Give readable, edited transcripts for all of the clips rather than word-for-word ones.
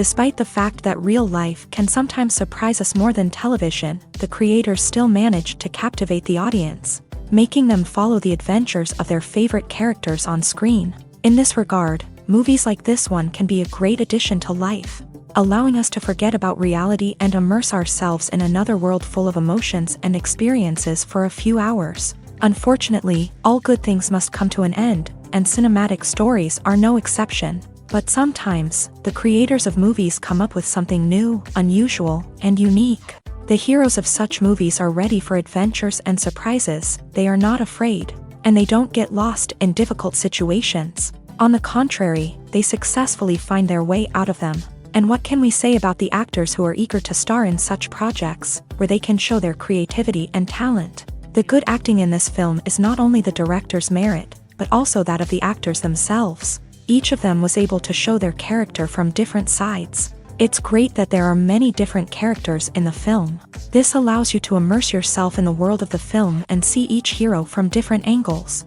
Despite the fact that real life can sometimes surprise us more than television, the creators still manage to captivate the audience, making them follow the adventures of their favorite characters on screen. In this regard, movies like this one can be a great addition to life, allowing us to forget about reality and immerse ourselves in another world full of emotions and experiences for a few hours. Unfortunately, all good things must come to an end, and cinematic stories are no exception. But sometimes, the creators of movies come up with something new, unusual, and unique. The heroes of such movies are ready for adventures and surprises, they are not afraid, and they don't get lost in difficult situations. On the contrary, they successfully find their way out of them. And what can we say about the actors who are eager to star in such projects, where they can show their creativity and talent? The good acting in this film is not only the director's merit, but also that of the actors themselves. Each of them was able to show their character from different sides. It's great that there are many different characters in the film. This allows you to immerse yourself in the world of the film and see each hero from different angles.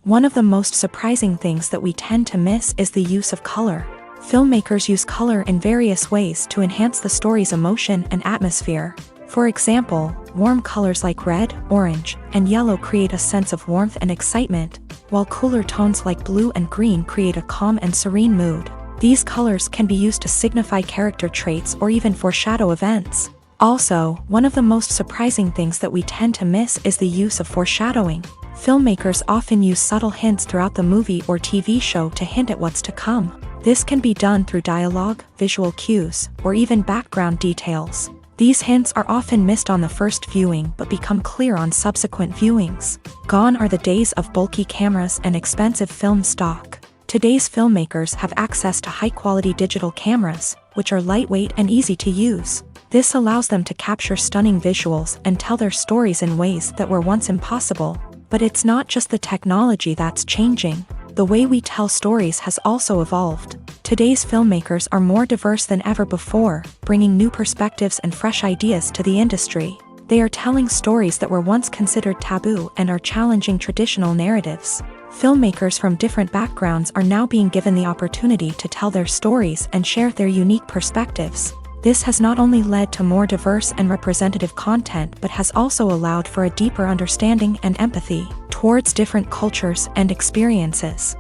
One of the most surprising things that we tend to miss is the use of color. Filmmakers use color in various ways to enhance the story's emotion and atmosphere. For example, warm colors like red, orange, and yellow create a sense of warmth and excitement, while cooler tones like blue and green create a calm and serene mood. These colors can be used to signify character traits or even foreshadow events. Also, one of the most surprising things that we tend to miss is the use of foreshadowing. Filmmakers often use subtle hints throughout the movie or TV show to hint at what's to come. This can be done through dialogue, visual cues, or even background details. These hints are often missed on the first viewing but become clear on subsequent viewings. Gone are the days of bulky cameras and expensive film stock. Today's filmmakers have access to high-quality digital cameras, which are lightweight and easy to use. This allows them to capture stunning visuals and tell their stories in ways that were once impossible. But it's not just the technology that's changing. The way we tell stories has also evolved. Today's filmmakers are more diverse than ever before, bringing new perspectives and fresh ideas to the industry. They are telling stories that were once considered taboo and are challenging traditional narratives. Filmmakers from different backgrounds are now being given the opportunity to tell their stories and share their unique perspectives. This has not only led to more diverse and representative content but has also allowed for a deeper understanding and empathy towards different cultures and experiences.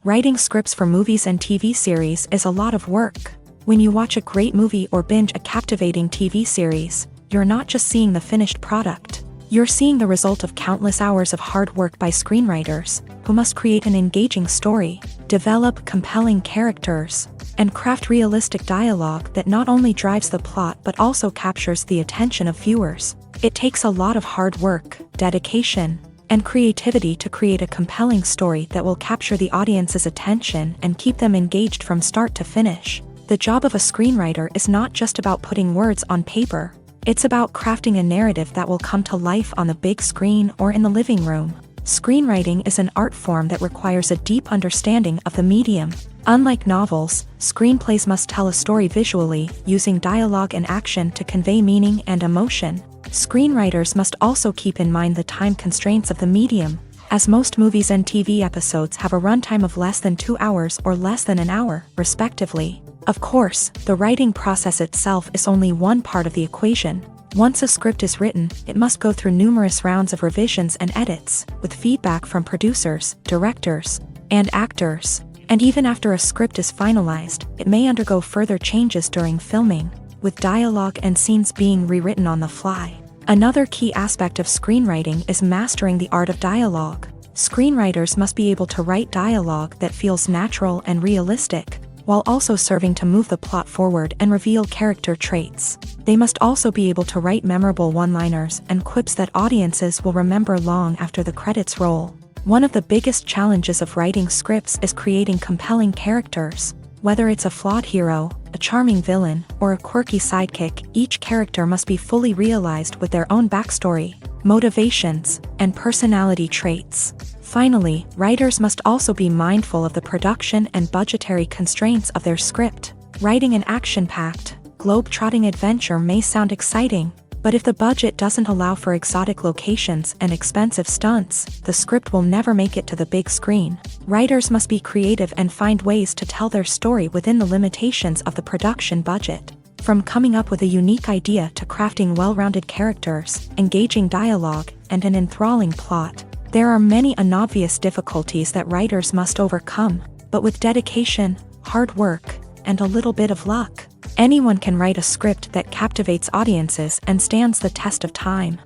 Writing scripts for movies and TV series is a lot of work. When you watch a great movie or binge a captivating TV series, you're not just seeing the finished product. You're seeing the result of countless hours of hard work by screenwriters, who must create an engaging story, develop compelling characters, and craft realistic dialogue that not only drives the plot but also captures the attention of viewers. It takes a lot of hard work, dedication, and creativity to create a compelling story that will capture the audience's attention and keep them engaged from start to finish. The job of a screenwriter is not just about putting words on paper. It's about crafting a narrative that will come to life on the big screen or in the living room. Screenwriting is an art form that requires a deep understanding of the medium. Unlike novels, screenplays must tell a story visually, using dialogue and action to convey meaning and emotion. Screenwriters must also keep in mind the time constraints of the medium, as most movies and TV episodes have a runtime of less than 2 hours or less than an hour, respectively. Of course, the writing process itself is only one part of the equation. Once a script is written, it must go through numerous rounds of revisions and edits, with feedback from producers, directors, and actors. And even after a script is finalized, it may undergo further changes during filming, with dialogue and scenes being rewritten on the fly. Another key aspect of screenwriting is mastering the art of dialogue. Screenwriters must be able to write dialogue that feels natural and realistic, while also serving to move the plot forward and reveal character traits. They must also be able to write memorable one-liners and quips that audiences will remember long after the credits roll. One of the biggest challenges of writing scripts is creating compelling characters. Whether it's a flawed hero, a charming villain, or a quirky sidekick, each character must be fully realized with their own backstory, motivations, and personality traits. Finally, writers must also be mindful of the production and budgetary constraints of their script. Writing an action-packed, globe-trotting adventure may sound exciting, But if the budget doesn't allow for exotic locations and expensive stunts, the script will never make it to the big screen. Writers must be creative and find ways to tell their story within the limitations of the production budget. From coming up with a unique idea to crafting well-rounded characters, engaging dialogue, and an enthralling plot, there are many unobvious difficulties that writers must overcome, but with dedication, hard work, and a little bit of luck, anyone can write a script that captivates audiences and stands the test of time.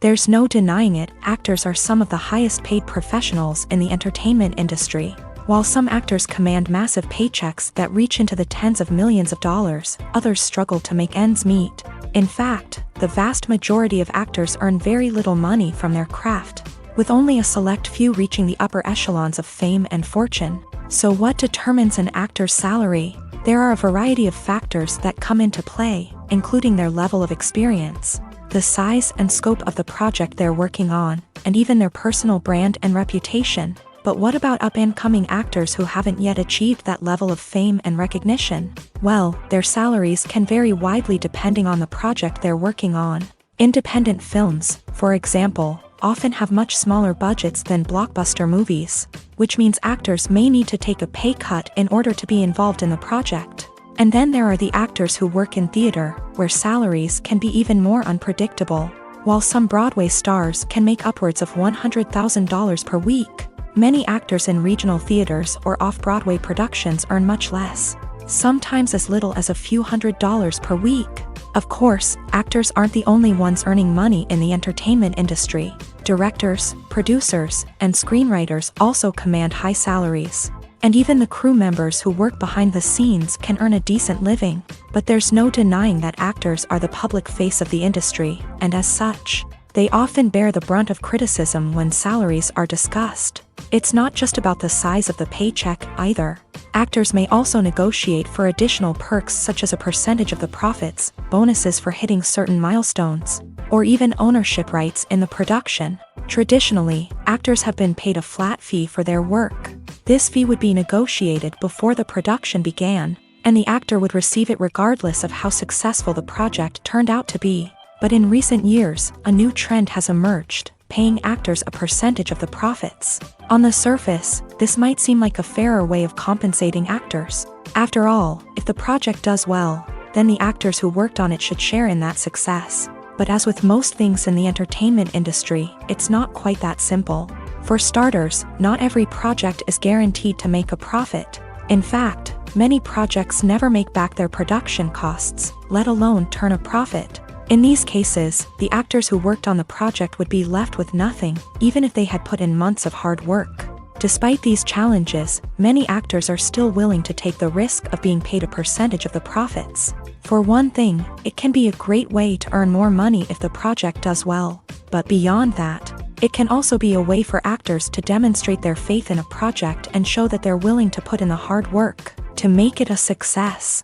There's no denying it, actors are some of the highest-paid professionals in the entertainment industry. While some actors command massive paychecks that reach into the tens of millions of dollars, others struggle to make ends meet. In fact, the vast majority of actors earn very little money from their craft, with only a select few reaching the upper echelons of fame and fortune. So what determines an actor's salary? There are a variety of factors that come into play, including their level of experience, the size and scope of the project they're working on, and even their personal brand and reputation. But what about up-and-coming actors who haven't yet achieved that level of fame and recognition? Well, their salaries can vary widely depending on the project they're working on. Independent films, for example, often have much smaller budgets than blockbuster movies, which means actors may need to take a pay cut in order to be involved in the project. And then there are the actors who work in theater, where salaries can be even more unpredictable. While some Broadway stars can make upwards of $100,000 per week, many actors in regional theaters or off-Broadway productions earn much less, sometimes as little as a few $100s per week. Of course, actors aren't the only ones earning money in the entertainment industry. Directors, producers, and screenwriters also command high salaries. And even the crew members who work behind the scenes can earn a decent living. But there's no denying that actors are the public face of the industry, and as such, they often bear the brunt of criticism when salaries are discussed. It's not just about the size of the paycheck, either. Actors may also negotiate for additional perks such as a percentage of the profits, bonuses for hitting certain milestones, or even ownership rights in the production. Traditionally, actors have been paid a flat fee for their work. This fee would be negotiated before the production began, and the actor would receive it regardless of how successful the project turned out to be. But in recent years, a new trend has emerged, paying actors a percentage of the profits. On the surface, this might seem like a fairer way of compensating actors. After all, if the project does well, then the actors who worked on it should share in that success. But as with most things in the entertainment industry, it's not quite that simple. For starters, not every project is guaranteed to make a profit. In fact, many projects never make back their production costs, let alone turn a profit. In these cases, the actors who worked on the project would be left with nothing, even if they had put in months of hard work. Despite these challenges, many actors are still willing to take the risk of being paid a percentage of the profits. For one thing, it can be a great way to earn more money if the project does well. But beyond that, it can also be a way for actors to demonstrate their faith in a project and show that they're willing to put in the hard work to make it a success.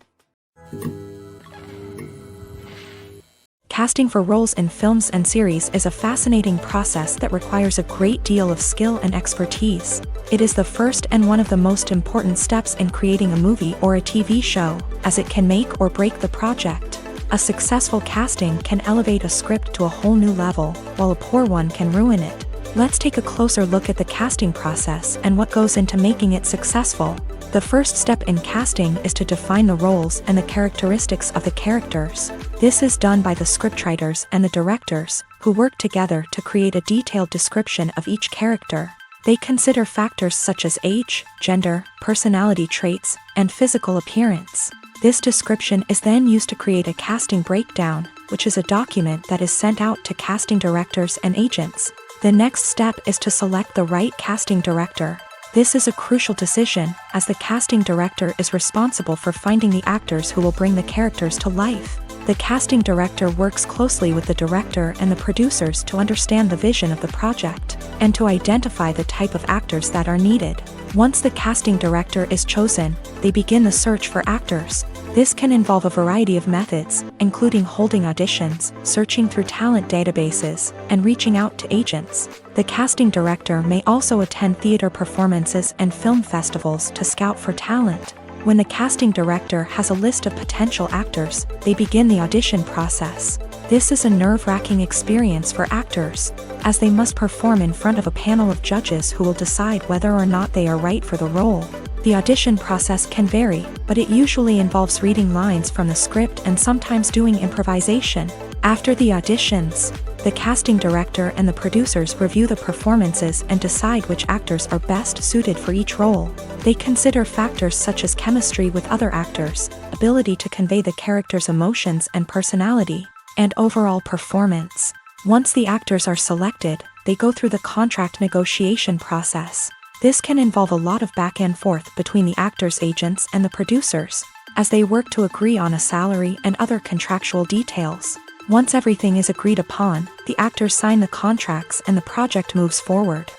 Casting for roles in films and series is a fascinating process that requires a great deal of skill and expertise. It is the first and one of the most important steps in creating a movie or a TV show, as it can make or break the project. A successful casting can elevate a script to a whole new level, while a poor one can ruin it. Let's take a closer look at the casting process and what goes into making it successful. The first step in casting is to define the roles and the characteristics of the characters. This is done by the scriptwriters and the directors, who work together to create a detailed description of each character. They consider factors such as age, gender, personality traits, and physical appearance. This description is then used to create a casting breakdown, which is a document that is sent out to casting directors and agents. The next step is to select the right casting director. This is a crucial decision, as the casting director is responsible for finding the actors who will bring the characters to life. The casting director works closely with the director and the producers to understand the vision of the project, and to identify the type of actors that are needed. Once the casting director is chosen, they begin the search for actors. This can involve a variety of methods, including holding auditions, searching through talent databases, and reaching out to agents. The casting director may also attend theater performances and film festivals to scout for talent. When the casting director has a list of potential actors, they begin the audition process. This is a nerve-wracking experience for actors, as they must perform in front of a panel of judges who will decide whether or not they are right for the role. The audition process can vary, but it usually involves reading lines from the script and sometimes doing improvisation. After the auditions, the casting director and the producers review the performances and decide which actors are best suited for each role. They consider factors such as chemistry with other actors, ability to convey the character's emotions and personality, and overall performance. Once the actors are selected, they go through the contract negotiation process. This can involve a lot of back and forth between the actors' agents and the producers, as they work to agree on a salary and other contractual details. Once everything is agreed upon, the actors sign the contracts and the project moves forward.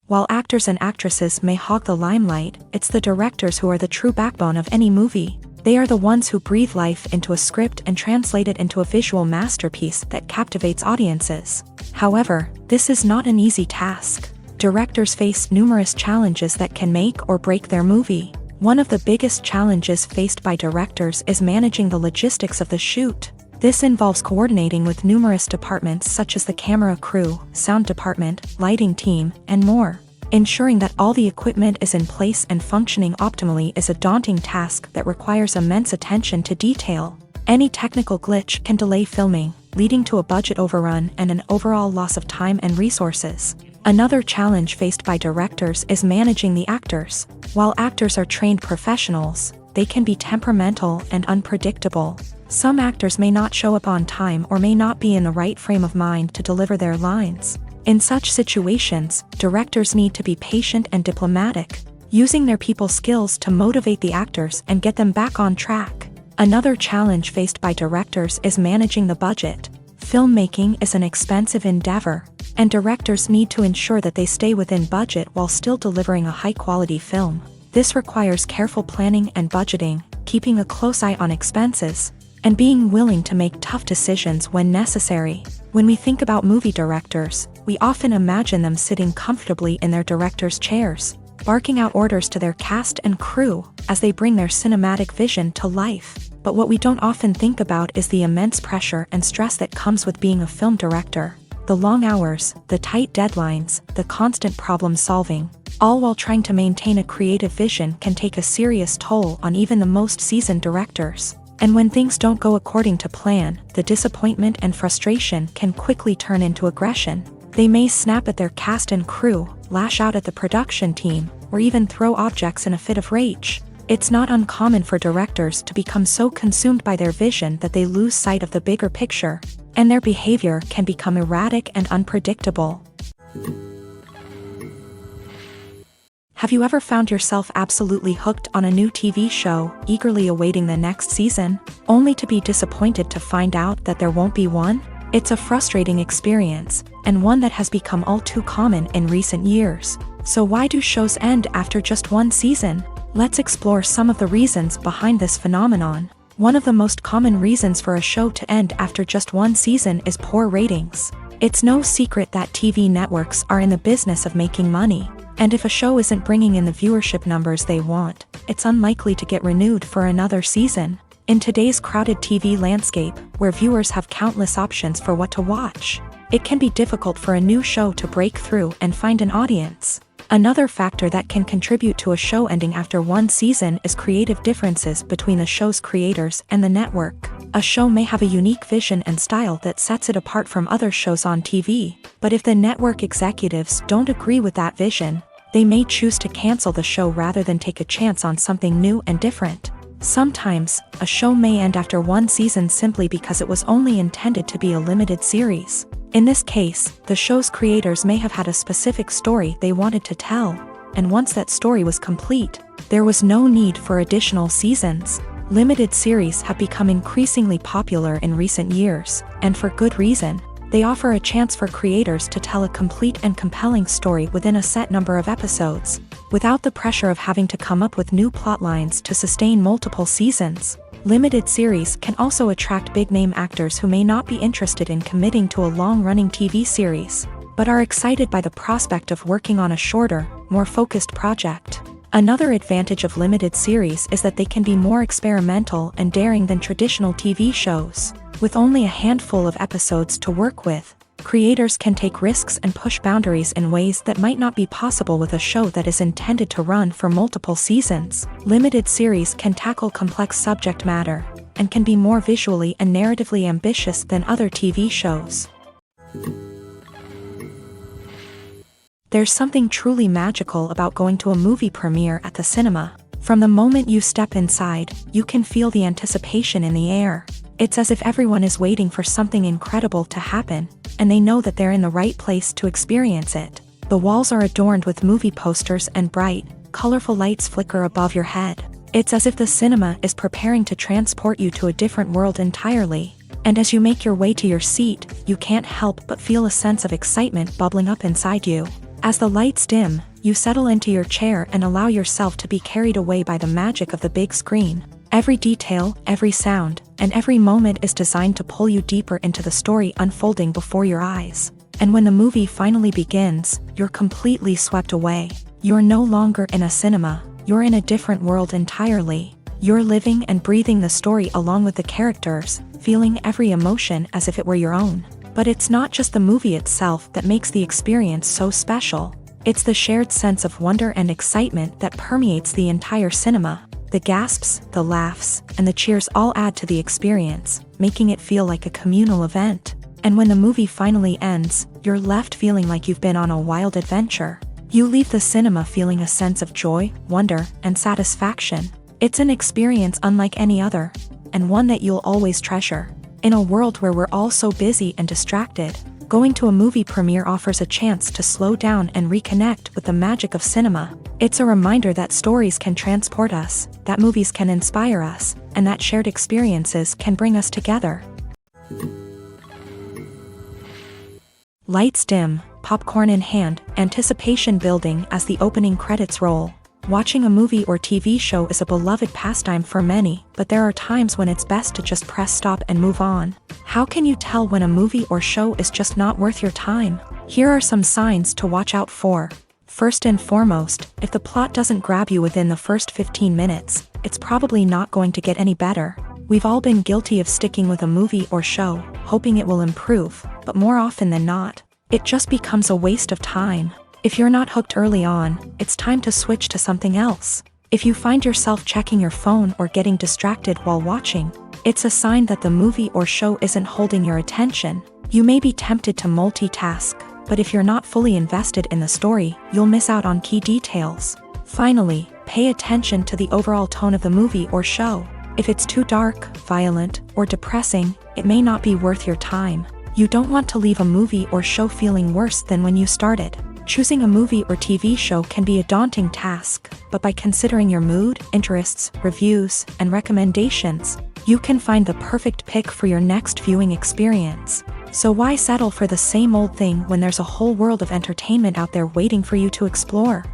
While actors and actresses may hog the limelight, it's the directors who are the true backbone of any movie. They are the ones who breathe life into a script and translate it into a visual masterpiece that captivates audiences. However, this is not an easy task. Directors face numerous challenges that can make or break their movie. One of the biggest challenges faced by directors is managing the logistics of the shoot. This involves coordinating with numerous departments such as the camera crew, sound department, lighting team, and more. Ensuring that all the equipment is in place and functioning optimally is a daunting task that requires immense attention to detail. Any technical glitch can delay filming, leading to a budget overrun and an overall loss of time and resources. Another challenge faced by directors is managing the actors. While actors are trained professionals, they can be temperamental and unpredictable. Some actors may not show up on time or may not be in the right frame of mind to deliver their lines. In such situations, directors need to be patient and diplomatic, using their people skills to motivate the actors and get them back on track. Another challenge faced by directors is managing the budget. Filmmaking is an expensive endeavor, and directors need to ensure that they stay within budget while still delivering a high-quality film. This requires careful planning and budgeting, keeping a close eye on expenses, and being willing to make tough decisions when necessary. When we think about movie directors, we often imagine them sitting comfortably in their director's chairs, barking out orders to their cast and crew as they bring their cinematic vision to life. But what we don't often think about is the immense pressure and stress that comes with being a film director. The long hours, the tight deadlines, the constant problem solving, all while trying to maintain a creative vision can take a serious toll on even the most seasoned directors. And when things don't go according to plan, the disappointment and frustration can quickly turn into aggression. They may snap at their cast and crew, lash out at the production team, or even throw objects in a fit of rage. It's not uncommon for directors to become so consumed by their vision that they lose sight of the bigger picture, and their behavior can become erratic and unpredictable. Have you ever found yourself absolutely hooked on a new TV show, eagerly awaiting the next season, only to be disappointed to find out that there won't be one? It's a frustrating experience, and one that has become all too common in recent years. So why do shows end after just one season? Let's explore some of the reasons behind this phenomenon. One of the most common reasons for a show to end after just one season is poor ratings. It's no secret that TV networks are in the business of making money. And if a show isn't bringing in the viewership numbers they want, it's unlikely to get renewed for another season. In today's crowded TV landscape, where viewers have countless options for what to watch, it can be difficult for a new show to break through and find an audience. Another factor that can contribute to a show ending after one season is creative differences between the show's creators and the network. A show may have a unique vision and style that sets it apart from other shows on TV, but if the network executives don't agree with that vision, they may choose to cancel the show rather than take a chance on something new and different. Sometimes, a show may end after one season simply because it was only intended to be a limited series. In this case, the show's creators may have had a specific story they wanted to tell, and once that story was complete, there was no need for additional seasons. Limited series have become increasingly popular in recent years, and for good reason. They offer a chance for creators to tell a complete and compelling story within a set number of episodes, without the pressure of having to come up with new plot lines to sustain multiple seasons. Limited series can also attract big-name actors who may not be interested in committing to a long-running TV series, but are excited by the prospect of working on a shorter, more focused project. Another advantage of limited series is that they can be more experimental and daring than traditional TV shows. With only a handful of episodes to work with, creators can take risks and push boundaries in ways that might not be possible with a show that is intended to run for multiple seasons. Limited series can tackle complex subject matter and can be more visually and narratively ambitious than other TV shows. There's something truly magical about going to a movie premiere at the cinema. From the moment you step inside, you can feel the anticipation in the air. It's as if everyone is waiting for something incredible to happen, and they know that they're in the right place to experience it. The walls are adorned with movie posters and bright, colorful lights flicker above your head. It's as if the cinema is preparing to transport you to a different world entirely. And as you make your way to your seat, you can't help but feel a sense of excitement bubbling up inside you. As the lights dim, you settle into your chair and allow yourself to be carried away by the magic of the big screen. Every detail, every sound, and every moment is designed to pull you deeper into the story unfolding before your eyes. And when the movie finally begins, you're completely swept away. You're no longer in a cinema, you're in a different world entirely. You're living and breathing the story along with the characters, feeling every emotion as if it were your own. But it's not just the movie itself that makes the experience so special. It's the shared sense of wonder and excitement that permeates the entire cinema. The gasps, the laughs, and the cheers all add to the experience, making it feel like a communal event. And when the movie finally ends, you're left feeling like you've been on a wild adventure. You leave the cinema feeling a sense of joy, wonder, and satisfaction. It's an experience unlike any other, and one that you'll always treasure. In a world where we're all so busy and distracted, going to a movie premiere offers a chance to slow down and reconnect with the magic of cinema. It's a reminder that stories can transport us, that movies can inspire us, and that shared experiences can bring us together. Lights dim, popcorn in hand, anticipation building as the opening credits roll. Watching a movie or TV show is a beloved pastime for many, but there are times when it's best to just press stop and move on. How can you tell when a movie or show is just not worth your time? Here are some signs to watch out for. First and foremost, if the plot doesn't grab you within the first 15 minutes, it's probably not going to get any better. We've all been guilty of sticking with a movie or show, hoping it will improve, but more often than not, it just becomes a waste of time. If you're not hooked early on, it's time to switch to something else. If you find yourself checking your phone or getting distracted while watching, it's a sign that the movie or show isn't holding your attention. You may be tempted to multitask, but if you're not fully invested in the story, you'll miss out on key details. Finally, pay attention to the overall tone of the movie or show. If it's too dark, violent, or depressing, it may not be worth your time. You don't want to leave a movie or show feeling worse than when you started. Choosing a movie or TV show can be a daunting task, but by considering your mood, interests, reviews, and recommendations, you can find the perfect pick for your next viewing experience. So why settle for the same old thing when there's a whole world of entertainment out there waiting for you to explore?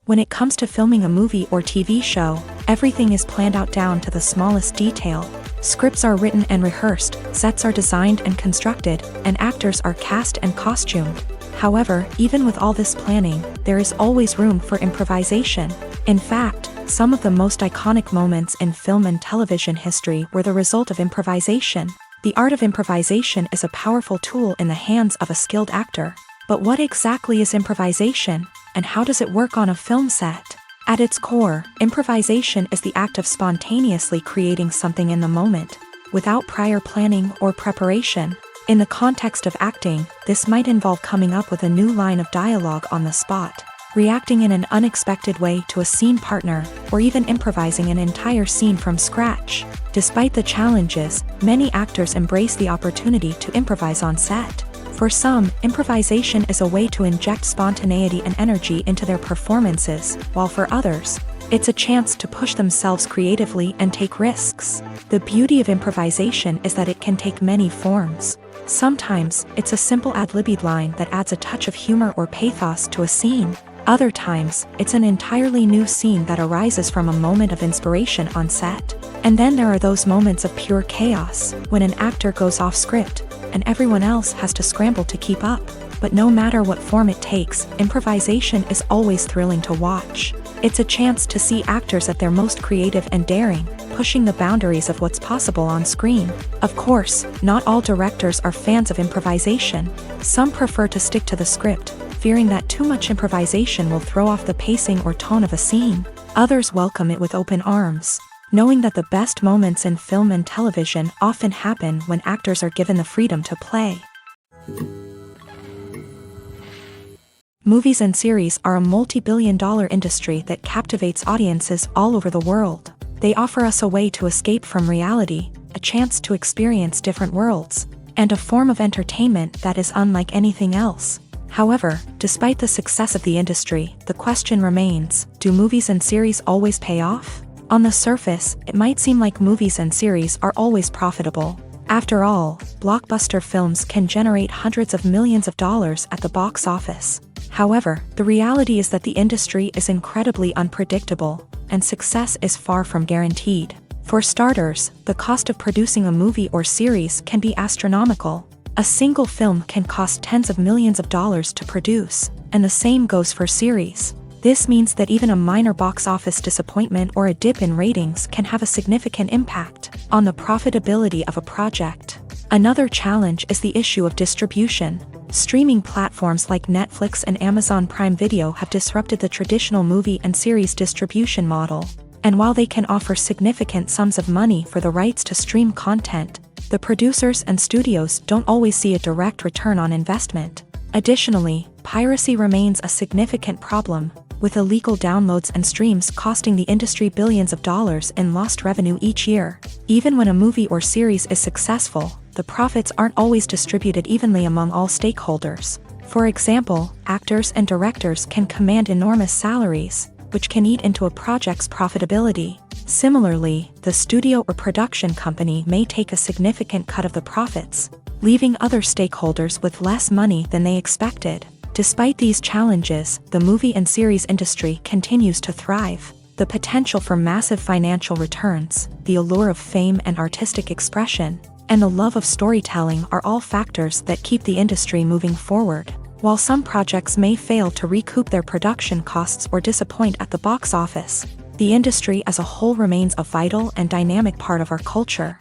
When it comes to filming a movie or TV show, everything is planned out down to the smallest detail. Scripts are written and rehearsed, sets are designed and constructed, and actors are cast and costumed. However, even with all this planning, there is always room for improvisation. In fact, some of the most iconic moments in film and television history were the result of improvisation. The art of improvisation is a powerful tool in the hands of a skilled actor. But what exactly is improvisation, and how does it work on a film set? At its core, improvisation is the act of spontaneously creating something in the moment, without prior planning or preparation. In the context of acting, this might involve coming up with a new line of dialogue on the spot, reacting in an unexpected way to a scene partner, or even improvising an entire scene from scratch. Despite the challenges, many actors embrace the opportunity to improvise on set. For some, improvisation is a way to inject spontaneity and energy into their performances, while for others, it's a chance to push themselves creatively and take risks. The beauty of improvisation is that it can take many forms. Sometimes, it's a simple ad-libbed line that adds a touch of humor or pathos to a scene. Other times, it's an entirely new scene that arises from a moment of inspiration on set. And then there are those moments of pure chaos, when an actor goes off script, and everyone else has to scramble to keep up. But no matter what form it takes, improvisation is always thrilling to watch. It's a chance to see actors at their most creative and daring, pushing the boundaries of what's possible on screen. Of course, not all directors are fans of improvisation. Some prefer to stick to the script, fearing that too much improvisation will throw off the pacing or tone of a scene. Others welcome it with open arms, knowing that the best moments in film and television often happen when actors are given the freedom to play. Movies and series are a multi-billion-dollar industry that captivates audiences all over the world. They offer us a way to escape from reality, a chance to experience different worlds, and a form of entertainment that is unlike anything else. However, despite the success of the industry, the question remains, do movies and series always pay off? On the surface, it might seem like movies and series are always profitable. After all, blockbuster films can generate hundreds of millions of dollars at the box office. However, the reality is that the industry is incredibly unpredictable, and success is far from guaranteed. For starters, the cost of producing a movie or series can be astronomical. A single film can cost tens of millions of dollars to produce, and the same goes for series. This means that even a minor box office disappointment or a dip in ratings can have a significant impact on the profitability of a project. Another challenge is the issue of distribution. Streaming platforms like Netflix and Amazon Prime Video have disrupted the traditional movie and series distribution model. And while they can offer significant sums of money for the rights to stream content, the producers and studios don't always see a direct return on investment. Additionally, piracy remains a significant problem, with illegal downloads and streams costing the industry billions of dollars in lost revenue each year. Even when a movie or series is successful, the profits aren't always distributed evenly among all stakeholders. For example, actors and directors can command enormous salaries, which can eat into a project's profitability. Similarly, the studio or production company may take a significant cut of the profits, leaving other stakeholders with less money than they expected. Despite these challenges, the movie and series industry continues to thrive. The potential for massive financial returns, the allure of fame and artistic expression, and the love of storytelling are all factors that keep the industry moving forward. While some projects may fail to recoup their production costs or disappoint at the box office, the industry as a whole remains a vital and dynamic part of our culture.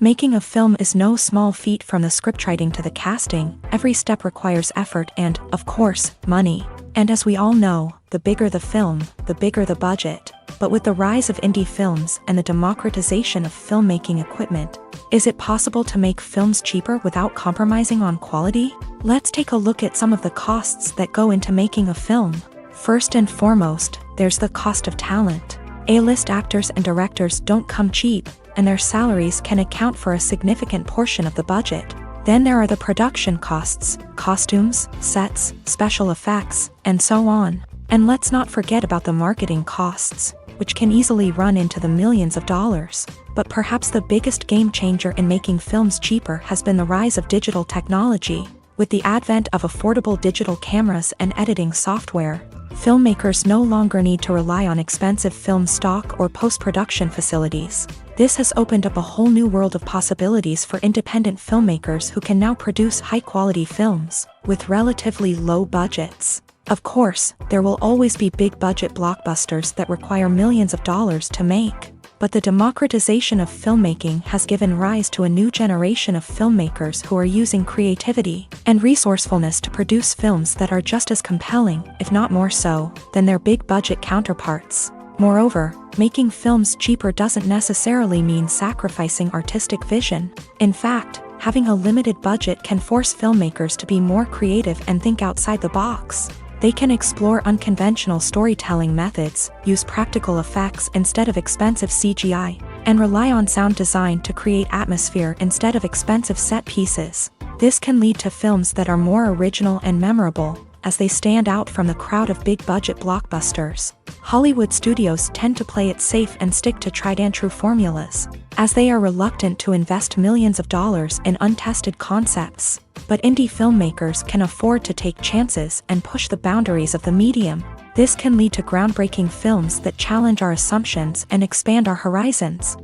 Making a film is no small feat. From the scriptwriting to the casting, every step requires effort and, of course, money. And as we all know, the bigger the film, the bigger the budget. But with the rise of indie films and the democratization of filmmaking equipment, is it possible to make films cheaper without compromising on quality? Let's take a look at some of the costs that go into making a film. First and foremost, there's the cost of talent. A-list actors and directors don't come cheap, and their salaries can account for a significant portion of the budget. Then there are the production costs, costumes, sets, special effects, and so on. And let's not forget about the marketing costs, which can easily run into the millions of dollars. But perhaps the biggest game changer in making films cheaper has been the rise of digital technology. With the advent of affordable digital cameras and editing software, filmmakers no longer need to rely on expensive film stock or post-production facilities. This has opened up a whole new world of possibilities for independent filmmakers who can now produce high-quality films with relatively low budgets. Of course, there will always be big-budget blockbusters that require millions of dollars to make. But the democratization of filmmaking has given rise to a new generation of filmmakers who are using creativity and resourcefulness to produce films that are just as compelling, if not more so, than their big-budget counterparts. Moreover, making films cheaper doesn't necessarily mean sacrificing artistic vision. In fact, having a limited budget can force filmmakers to be more creative and think outside the box. They can explore unconventional storytelling methods, use practical effects instead of expensive CGI, and rely on sound design to create atmosphere instead of expensive set pieces. This can lead to films that are more original and memorable, as they stand out from the crowd of big-budget blockbusters. Hollywood studios tend to play it safe and stick to tried-and-true formulas, as they are reluctant to invest millions of dollars in untested concepts. But indie filmmakers can afford to take chances and push the boundaries of the medium. This can lead to groundbreaking films that challenge our assumptions and expand our horizons.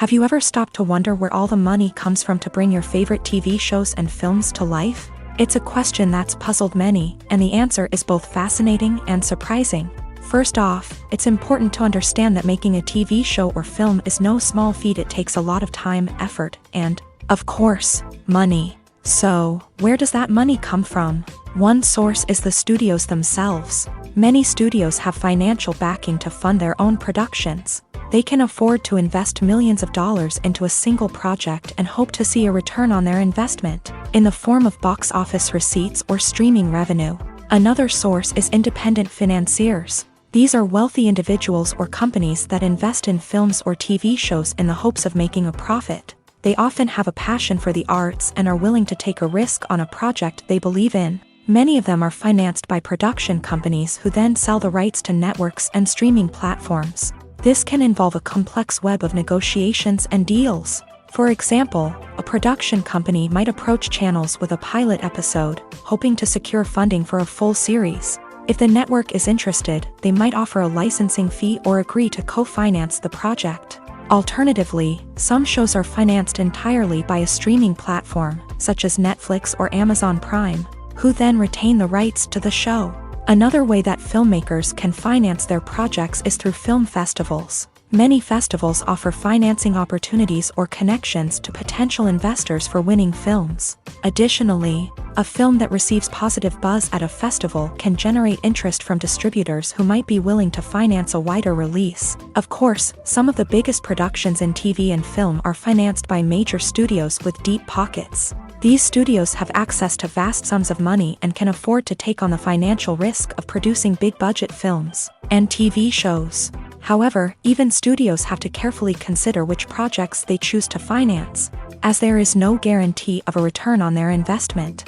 Have you ever stopped to wonder where all the money comes from to bring your favorite TV shows and films to life? It's a question that's puzzled many, and the answer is both fascinating and surprising. First off, it's important to understand that making a TV show or film is no small feat. It takes a lot of time, effort, and, of course, money. So, where does that money come from? One source is the studios themselves. Many studios have financial backing to fund their own productions. They can afford to invest millions of dollars into a single project and hope to see a return on their investment, in the form of box office receipts or streaming revenue. Another source is independent financiers. These are wealthy individuals or companies that invest in films or TV shows in the hopes of making a profit. They often have a passion for the arts and are willing to take a risk on a project they believe in. Many of them are financed by production companies who then sell the rights to networks and streaming platforms. This can involve a complex web of negotiations and deals. For example, a production company might approach channels with a pilot episode, hoping to secure funding for a full series. If the network is interested, they might offer a licensing fee or agree to co-finance the project. Alternatively, some shows are financed entirely by a streaming platform, such as Netflix or Amazon Prime, who then retain the rights to the show. Another way that filmmakers can finance their projects is through film festivals. Many festivals offer financing opportunities or connections to potential investors for winning films. Additionally, a film that receives positive buzz at a festival can generate interest from distributors who might be willing to finance a wider release. Of course, some of the biggest productions in TV and film are financed by major studios with deep pockets. These studios have access to vast sums of money and can afford to take on the financial risk of producing big-budget films and TV shows. However, even studios have to carefully consider which projects they choose to finance, as there is no guarantee of a return on their investment.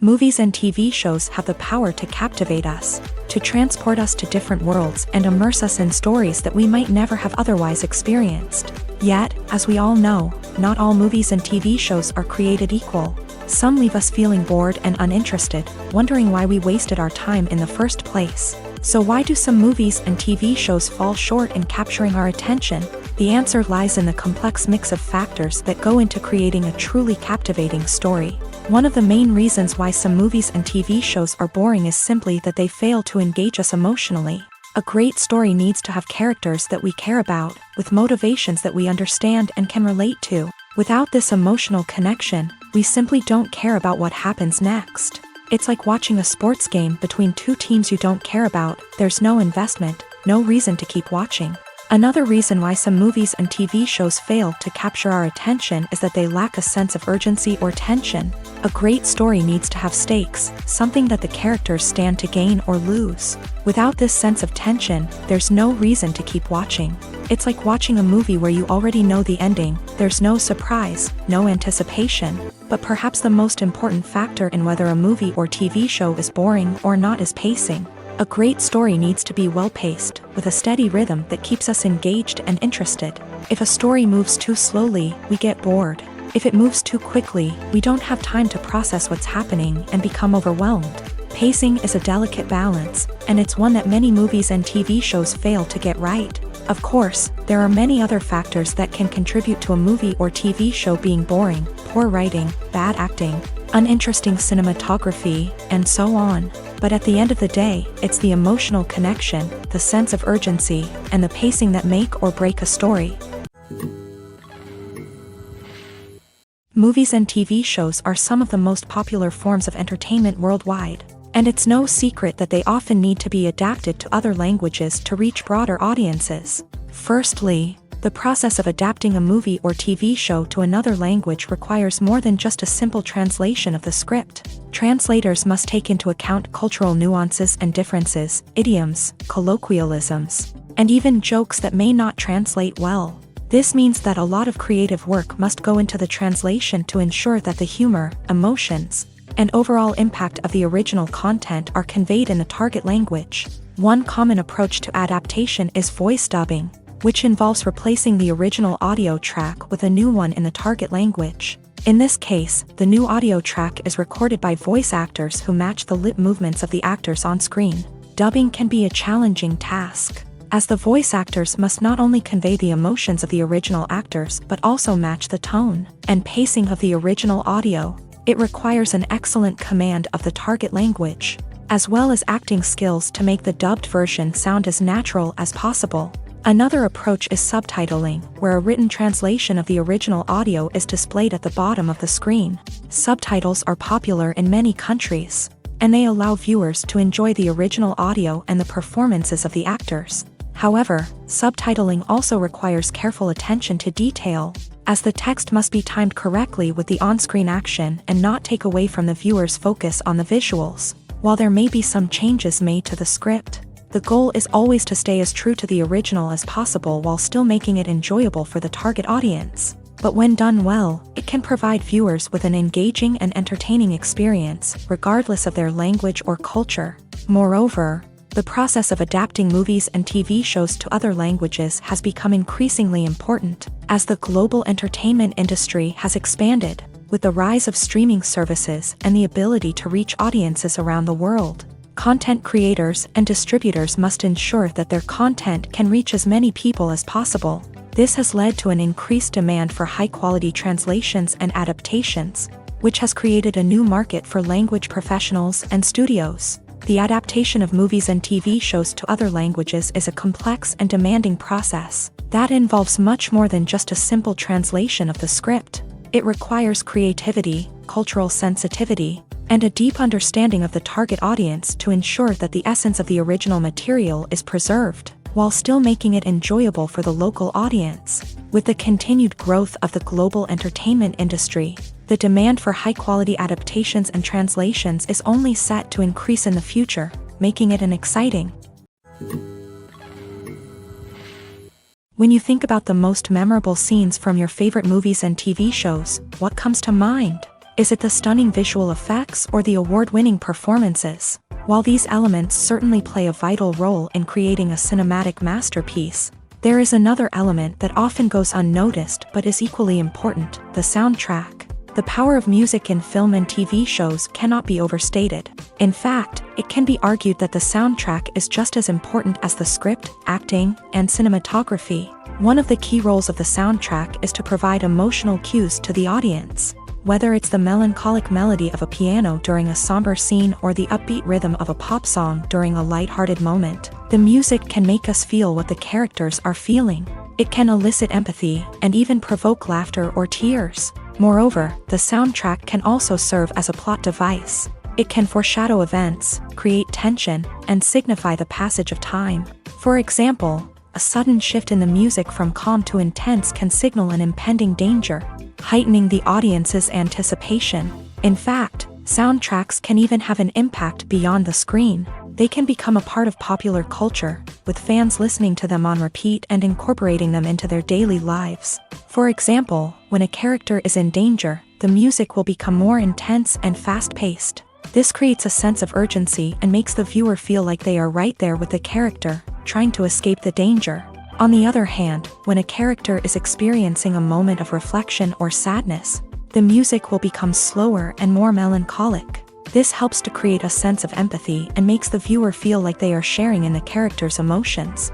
Movies and TV shows have the power to captivate us, to transport us to different worlds and immerse us in stories that we might never have otherwise experienced. Yet, as we all know, not all movies and TV shows are created equal. Some leave us feeling bored and uninterested, wondering why we wasted our time in the first place. So why do some movies and TV shows fall short in capturing our attention? The answer lies in the complex mix of factors that go into creating a truly captivating story. One of the main reasons why some movies and TV shows are boring is simply that they fail to engage us emotionally. A great story needs to have characters that we care about, with motivations that we understand and can relate to. Without this emotional connection, we simply don't care about what happens next. It's like watching a sports game between two teams you don't care about. There's no investment, no reason to keep watching. Another reason why some movies and TV shows fail to capture our attention is that they lack a sense of urgency or tension. A great story needs to have stakes, something that the characters stand to gain or lose. Without this sense of tension, there's no reason to keep watching. It's like watching a movie where you already know the ending. There's no surprise, no anticipation. But perhaps the most important factor in whether a movie or TV show is boring or not is pacing. A great story needs to be well-paced, with a steady rhythm that keeps us engaged and interested. If a story moves too slowly, we get bored. If it moves too quickly, we don't have time to process what's happening and become overwhelmed. Pacing is a delicate balance, and it's one that many movies and TV shows fail to get right. Of course, there are many other factors that can contribute to a movie or TV show being boring: poor writing, bad acting, uninteresting cinematography, and so on. But at the end of the day, it's the emotional connection, the sense of urgency, and the pacing that make or break a story. Movies and TV shows are some of the most popular forms of entertainment worldwide, and it's no secret that they often need to be adapted to other languages to reach broader audiences. Firstly, the process of adapting a movie or TV show to another language requires more than just a simple translation of the script. Translators must take into account cultural nuances and differences, idioms, colloquialisms, and even jokes that may not translate well. This means that a lot of creative work must go into the translation to ensure that the humor, emotions, and overall impact of the original content are conveyed in the target language. One common approach to adaptation is voice dubbing, which involves replacing the original audio track with a new one in the target language. In this case, the new audio track is recorded by voice actors who match the lip movements of the actors on screen. Dubbing can be a challenging task. as the voice actors must not only convey the emotions of the original actors but also match the tone and pacing of the original audio. It requires an excellent command of the target language, as well as acting skills to make the dubbed version sound as natural as possible. Another approach is subtitling, where a written translation of the original audio is displayed at the bottom of the screen. Subtitles are popular in many countries, and they allow viewers to enjoy the original audio and the performances of the actors. However, subtitling also requires careful attention to detail, as the text must be timed correctly with the on-screen action and not take away from the viewer's focus on the visuals. While there may be some changes made to the script, the goal is always to stay as true to the original as possible while still making it enjoyable for the target audience. But when done well, it can provide viewers with an engaging and entertaining experience, regardless of their language or culture. Moreover, the process of adapting movies and TV shows to other languages has become increasingly important, as the global entertainment industry has expanded, with the rise of streaming services and the ability to reach audiences around the world. Content creators and distributors must ensure that their content can reach as many people as possible. This has led to an increased demand for high-quality translations and adaptations, which has created a new market for language professionals and studios. The adaptation of movies and TV shows to other languages is a complex and demanding process that involves much more than just a simple translation of the script. It requires creativity, cultural sensitivity, and a deep understanding of the target audience to ensure that the essence of the original material is preserved, while still making it enjoyable for the local audience. With the continued growth of the global entertainment industry, the demand for high-quality adaptations and translations is only set to increase in the future, making it an exciting. When you think about the most memorable scenes from your favorite movies and TV shows, what comes to mind? Is it the stunning visual effects or the award-winning performances? While these elements certainly play a vital role in creating a cinematic masterpiece, there is another element that often goes unnoticed but is equally important: the soundtrack. The power of music in film and TV shows cannot be overstated. In fact, it can be argued that the soundtrack is just as important as the script, acting, and cinematography. One of the key roles of the soundtrack is to provide emotional cues to the audience. Whether it's the melancholic melody of a piano during a somber scene or the upbeat rhythm of a pop song during a lighthearted moment, the music can make us feel what the characters are feeling. It can elicit empathy and even provoke laughter or tears. Moreover, the soundtrack can also serve as a plot device. It can foreshadow events, create tension, and signify the passage of time. For example, a sudden shift in the music from calm to intense can signal an impending danger, heightening the audience's anticipation. In fact, soundtracks can even have an impact beyond the screen. They can become a part of popular culture, with fans listening to them on repeat and incorporating them into their daily lives. For example, when a character is in danger, the music will become more intense and fast-paced. This creates a sense of urgency and makes the viewer feel like they are right there with the character, trying to escape the danger. On the other hand, when a character is experiencing a moment of reflection or sadness, the music will become slower and more melancholic. This helps to create a sense of empathy and makes the viewer feel like they are sharing in the character's emotions.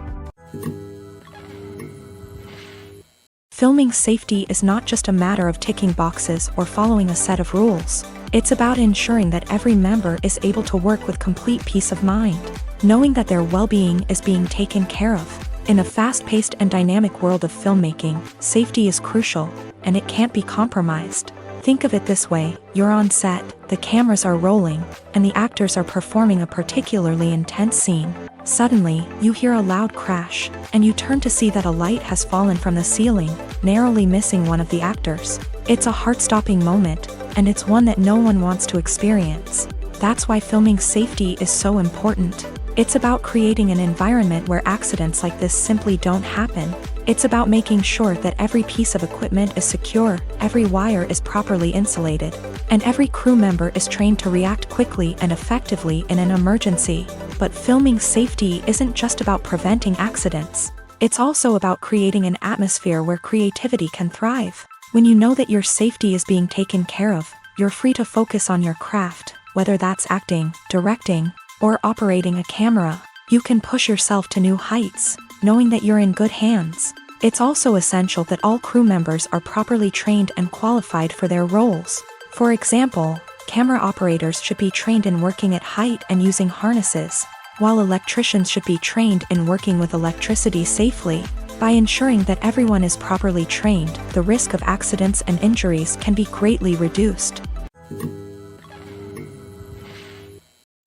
Filming safety is not just a matter of ticking boxes or following a set of rules. It's about ensuring that every member is able to work with complete peace of mind, knowing that their well-being is being taken care of. In a fast-paced and dynamic world of filmmaking, safety is crucial, and it can't be compromised. Think of it this way: you're on set, the cameras are rolling, and the actors are performing a particularly intense scene. Suddenly, you hear a loud crash, and you turn to see that a light has fallen from the ceiling, narrowly missing one of the actors. It's a heart-stopping moment, and it's one that no one wants to experience. That's why filming safety is so important. It's about creating an environment where accidents like this simply don't happen. It's about making sure that every piece of equipment is secure, every wire is properly insulated, and every crew member is trained to react quickly and effectively in an emergency. But filming safety isn't just about preventing accidents. It's also about creating an atmosphere where creativity can thrive. When you know that your safety is being taken care of, you're free to focus on your craft, whether that's acting, directing, or operating a camera. You can push yourself to new heights. knowing that you're in good hands. It's also essential that all crew members are properly trained and qualified for their roles. For example, camera operators should be trained in working at height and using harnesses, while electricians should be trained in working with electricity safely. By ensuring that everyone is properly trained, the risk of accidents and injuries can be greatly reduced.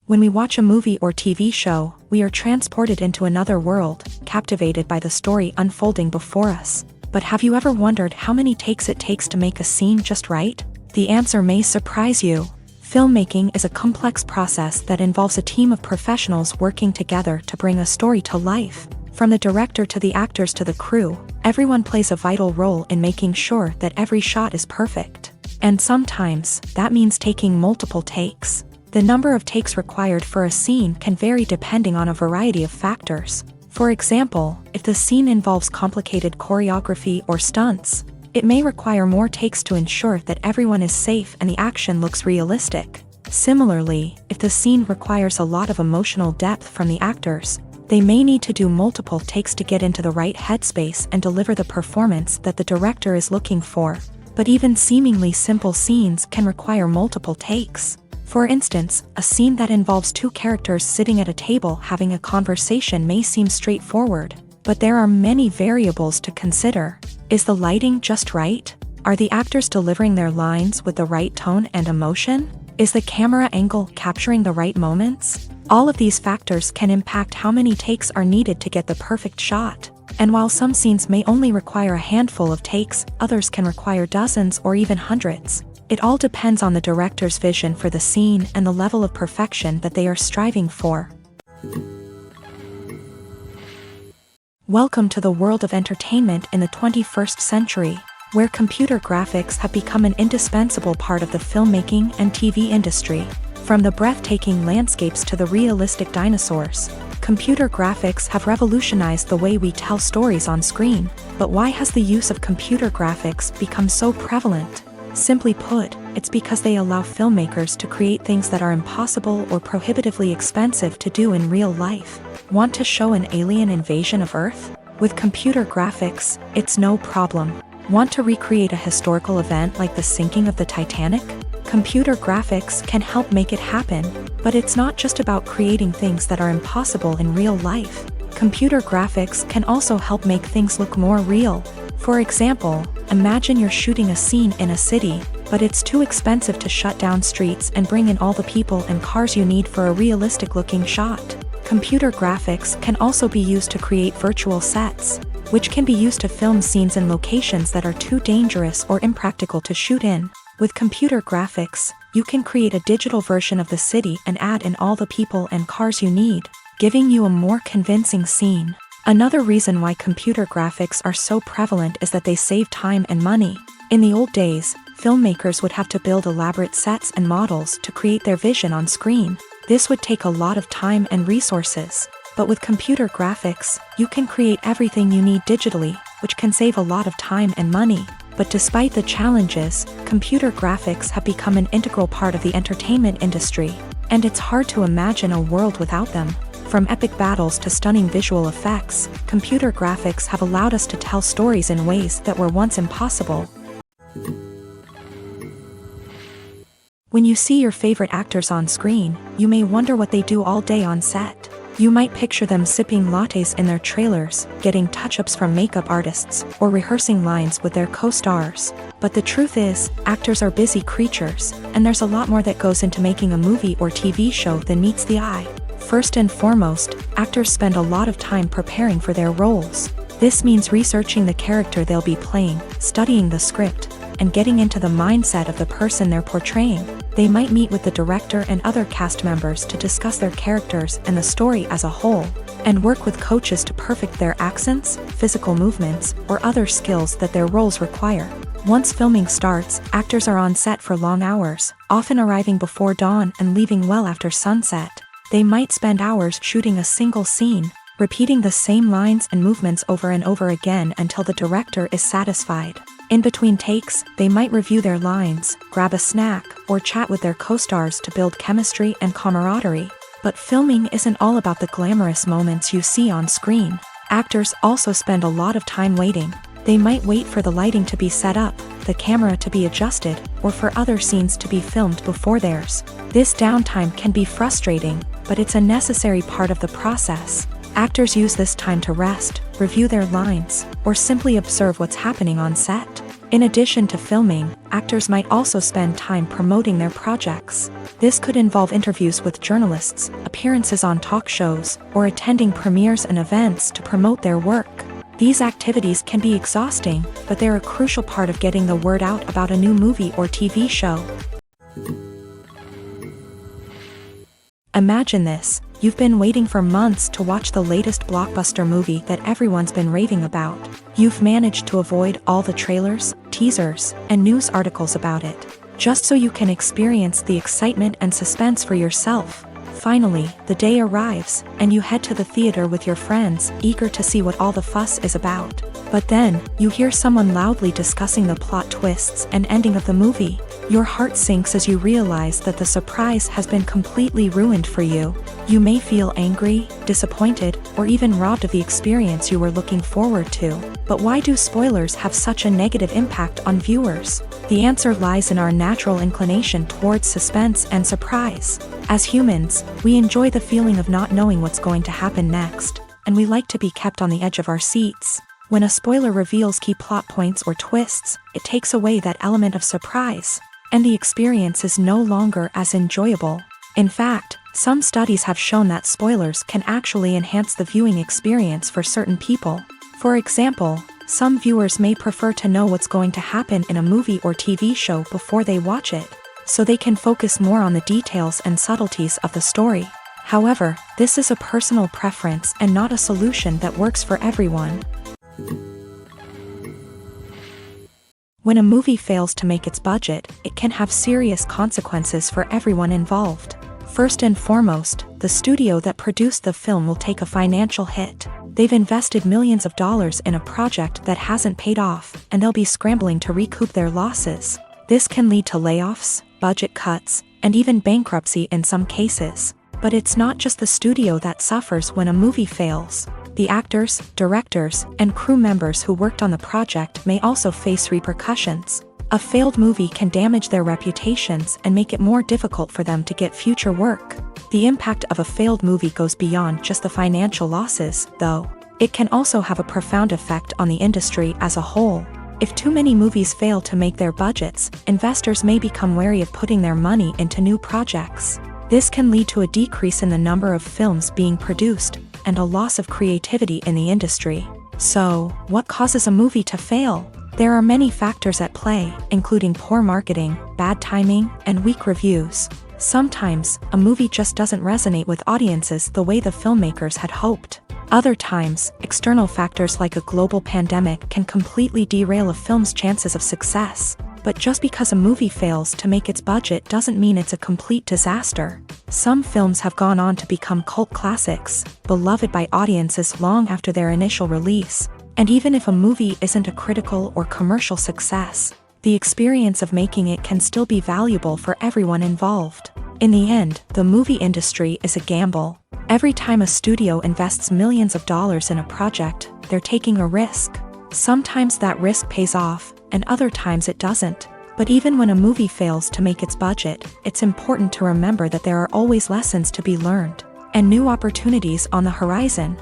When we watch a movie or TV show, we are transported into another world, captivated by the story unfolding before us. But have you ever wondered how many takes it takes to make a scene just right? The answer may surprise you. Filmmaking is a complex process that involves a team of professionals working together to bring a story to life. From the director to the actors to the crew, everyone plays a vital role in making sure that every shot is perfect. And sometimes, that means taking multiple takes. The number of takes required for a scene can vary depending on a variety of factors. For example, if the scene involves complicated choreography or stunts, it may require more takes to ensure that everyone is safe and the action looks realistic. Similarly, if the scene requires a lot of emotional depth from the actors, they may need to do multiple takes to get into the right headspace and deliver the performance that the director is looking for. But even seemingly simple scenes can require multiple takes. For instance, a scene that involves two characters sitting at a table having a conversation may seem straightforward, but there are many variables to consider. Is the lighting just right? Are the actors delivering their lines with the right tone and emotion? Is the camera angle capturing the right moments? All of these factors can impact how many takes are needed to get the perfect shot. And while some scenes may only require a handful of takes, others can require dozens or even hundreds. It all depends on the director's vision for the scene and the level of perfection that they are striving for. Welcome to the world of entertainment in the 21st century, where computer graphics have become an indispensable part of the filmmaking and TV industry. From the breathtaking landscapes to the realistic dinosaurs, computer graphics have revolutionized the way we tell stories on screen. But why has the use of computer graphics become so prevalent? Simply put, it's because they allow filmmakers to create things that are impossible or prohibitively expensive to do in real life. Want to show an alien invasion of Earth? With computer graphics, it's no problem. Want to recreate a historical event like the sinking of the Titanic? Computer graphics can help make it happen. But it's not just about creating things that are impossible in real life. Computer graphics can also help make things look more real. For example, imagine you're shooting a scene in a city, but it's too expensive to shut down streets and bring in all the people and cars you need for a realistic-looking shot. Computer graphics can also be used to create virtual sets, which can be used to film scenes in locations that are too dangerous or impractical to shoot in. With computer graphics, you can create a digital version of the city and add in all the people and cars you need, giving you a more convincing scene. Another reason why computer graphics are so prevalent is that they save time and money. In the old days, filmmakers would have to build elaborate sets and models to create their vision on screen. This would take a lot of time and resources. But with computer graphics, you can create everything you need digitally, which can save a lot of time and money. But despite the challenges, computer graphics have become an integral part of the entertainment industry, and it's hard to imagine a world without them. From epic battles to stunning visual effects, computer graphics have allowed us to tell stories in ways that were once impossible. When you see your favorite actors on screen, you may wonder what they do all day on set. You might picture them sipping lattes in their trailers, getting touch-ups from makeup artists, or rehearsing lines with their co-stars. But the truth is, actors are busy creatures, and there's a lot more that goes into making a movie or TV show than meets the eye. First and foremost, actors spend a lot of time preparing for their roles. This means researching the character they'll be playing, studying the script, and getting into the mindset of the person they're portraying. They might meet with the director and other cast members to discuss their characters and the story as a whole, and work with coaches to perfect their accents, physical movements, or other skills that their roles require. Once filming starts, actors are on set for long hours, often arriving before dawn and leaving well after sunset. They might spend hours shooting a single scene, repeating the same lines and movements over and over again until the director is satisfied. In between takes, they might review their lines, grab a snack, or chat with their co-stars to build chemistry and camaraderie. But filming isn't all about the glamorous moments you see on screen. Actors also spend a lot of time waiting. They might wait for the lighting to be set up, the camera to be adjusted, or for other scenes to be filmed before theirs. This downtime can be frustrating, but it's a necessary part of the process. Actors use this time to rest, review their lines, or simply observe what's happening on set. In addition to filming, actors might also spend time promoting their projects. This could involve interviews with journalists, appearances on talk shows, or attending premieres and events to promote their work. These activities can be exhausting, but they're a crucial part of getting the word out about a new movie or TV show. Imagine this: you've been waiting for months to watch the latest blockbuster movie that everyone's been raving about. You've managed to avoid all the trailers, teasers, and news articles about it, just so you can experience the excitement and suspense for yourself. Finally, the day arrives, and you head to the theater with your friends, eager to see what all the fuss is about. But then, you hear someone loudly discussing the plot twists and ending of the movie. Your heart sinks as you realize that the surprise has been completely ruined for you. You may feel angry, disappointed, or even robbed of the experience you were looking forward to. But why do spoilers have such a negative impact on viewers? The answer lies in our natural inclination towards suspense and surprise. As humans, we enjoy the feeling of not knowing what's going to happen next, and we like to be kept on the edge of our seats. When a spoiler reveals key plot points or twists, it takes away that element of surprise, and the experience is no longer as enjoyable. In fact, some studies have shown that spoilers can actually enhance the viewing experience for certain people. For example, some viewers may prefer to know what's going to happen in a movie or TV show before they watch it, so they can focus more on the details and subtleties of the story. However, this is a personal preference and not a solution that works for everyone. When a movie fails to make its budget, it can have serious consequences for everyone involved. First and foremost, the studio that produced the film will take a financial hit. They've invested millions of dollars in a project that hasn't paid off, and they'll be scrambling to recoup their losses. This can lead to layoffs, budget cuts, and even bankruptcy in some cases. But it's not just the studio that suffers when a movie fails. The actors, directors, and crew members who worked on the project may also face repercussions. A failed movie can damage their reputations and make it more difficult for them to get future work. The impact of a failed movie goes beyond just the financial losses, though. It can also have a profound effect on the industry as a whole. If too many movies fail to make their budgets, investors may become wary of putting their money into new projects. This can lead to a decrease in the number of films being produced, and a loss of creativity in the industry. So, what causes a movie to fail? There are many factors at play, including poor marketing, bad timing, and weak reviews. Sometimes, a movie just doesn't resonate with audiences the way the filmmakers had hoped. Other times, external factors like a global pandemic can completely derail a film's chances of success. But just because a movie fails to make its budget doesn't mean it's a complete disaster. Some films have gone on to become cult classics, beloved by audiences long after their initial release. And even if a movie isn't a critical or commercial success, the experience of making it can still be valuable for everyone involved. In the end, the movie industry is a gamble. Every time a studio invests millions of dollars in a project, they're taking a risk. Sometimes that risk pays off, and other times it doesn't. But even when a movie fails to make its budget, it's important to remember that there are always lessons to be learned, and new opportunities on the horizon.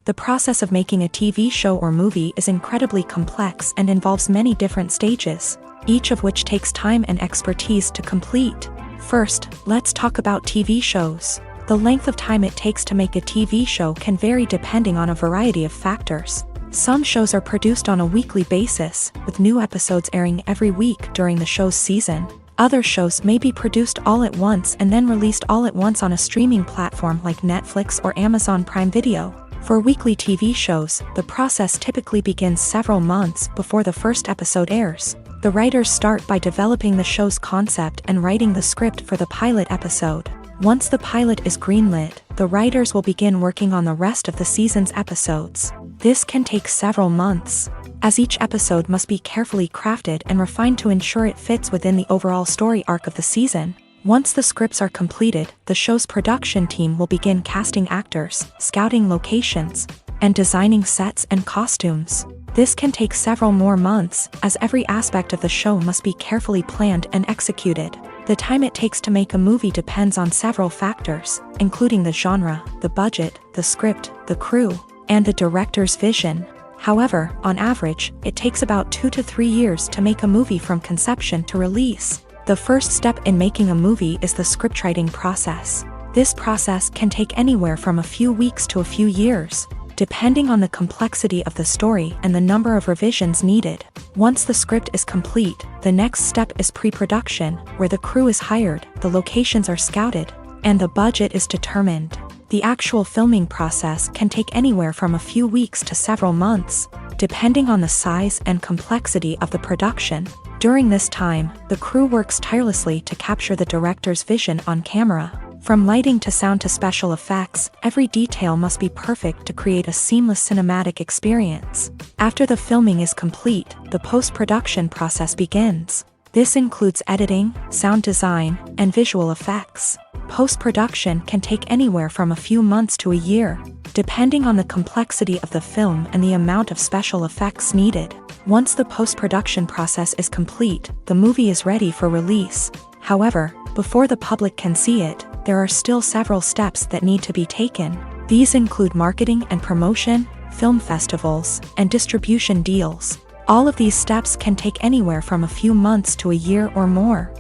The process of making a TV show or movie is incredibly complex and involves many different stages, each of which takes time and expertise to complete. First, let's talk about TV shows. The length of time it takes to make a TV show can vary depending on a variety of factors. Some shows are produced on a weekly basis, with new episodes airing every week during the show's season. Other shows may be produced all at once and then released all at once on a streaming platform like Netflix or Amazon Prime Video. For weekly TV shows, the process typically begins several months before the first episode airs. The writers start by developing the show's concept and writing the script for the pilot episode. Once the pilot is greenlit, the writers will begin working on the rest of the season's episodes. This can take several months, as each episode must be carefully crafted and refined to ensure it fits within the overall story arc of the season. Once the scripts are completed, the show's production team will begin casting actors, scouting locations, and designing sets and costumes. This can take several more months, as every aspect of the show must be carefully planned and executed. The time it takes to make a movie depends on several factors, including the genre, the budget, the script, the crew, and the director's vision. However, on average, it takes about 2 to 3 years to make a movie from conception to release. The first step in making a movie is the scriptwriting process. This process can take anywhere from a few weeks to a few years, depending on the complexity of the story and the number of revisions needed. Once the script is complete, the next step is pre-production, where the crew is hired, the locations are scouted, and the budget is determined. The actual filming process can take anywhere from a few weeks to several months, depending on the size and complexity of the production. During this time, the crew works tirelessly to capture the director's vision on camera. From lighting to sound to special effects, every detail must be perfect to create a seamless cinematic experience. After the filming is complete, the post-production process begins. This includes editing, sound design, and visual effects. Post-production can take anywhere from a few months to a year, depending on the complexity of the film and the amount of special effects needed. Once the post-production process is complete, the movie is ready for release. However, before the public can see it, there are still several steps that need to be taken. These include marketing and promotion, film festivals, and distribution deals. All of these steps can take anywhere from a few months to a year or more.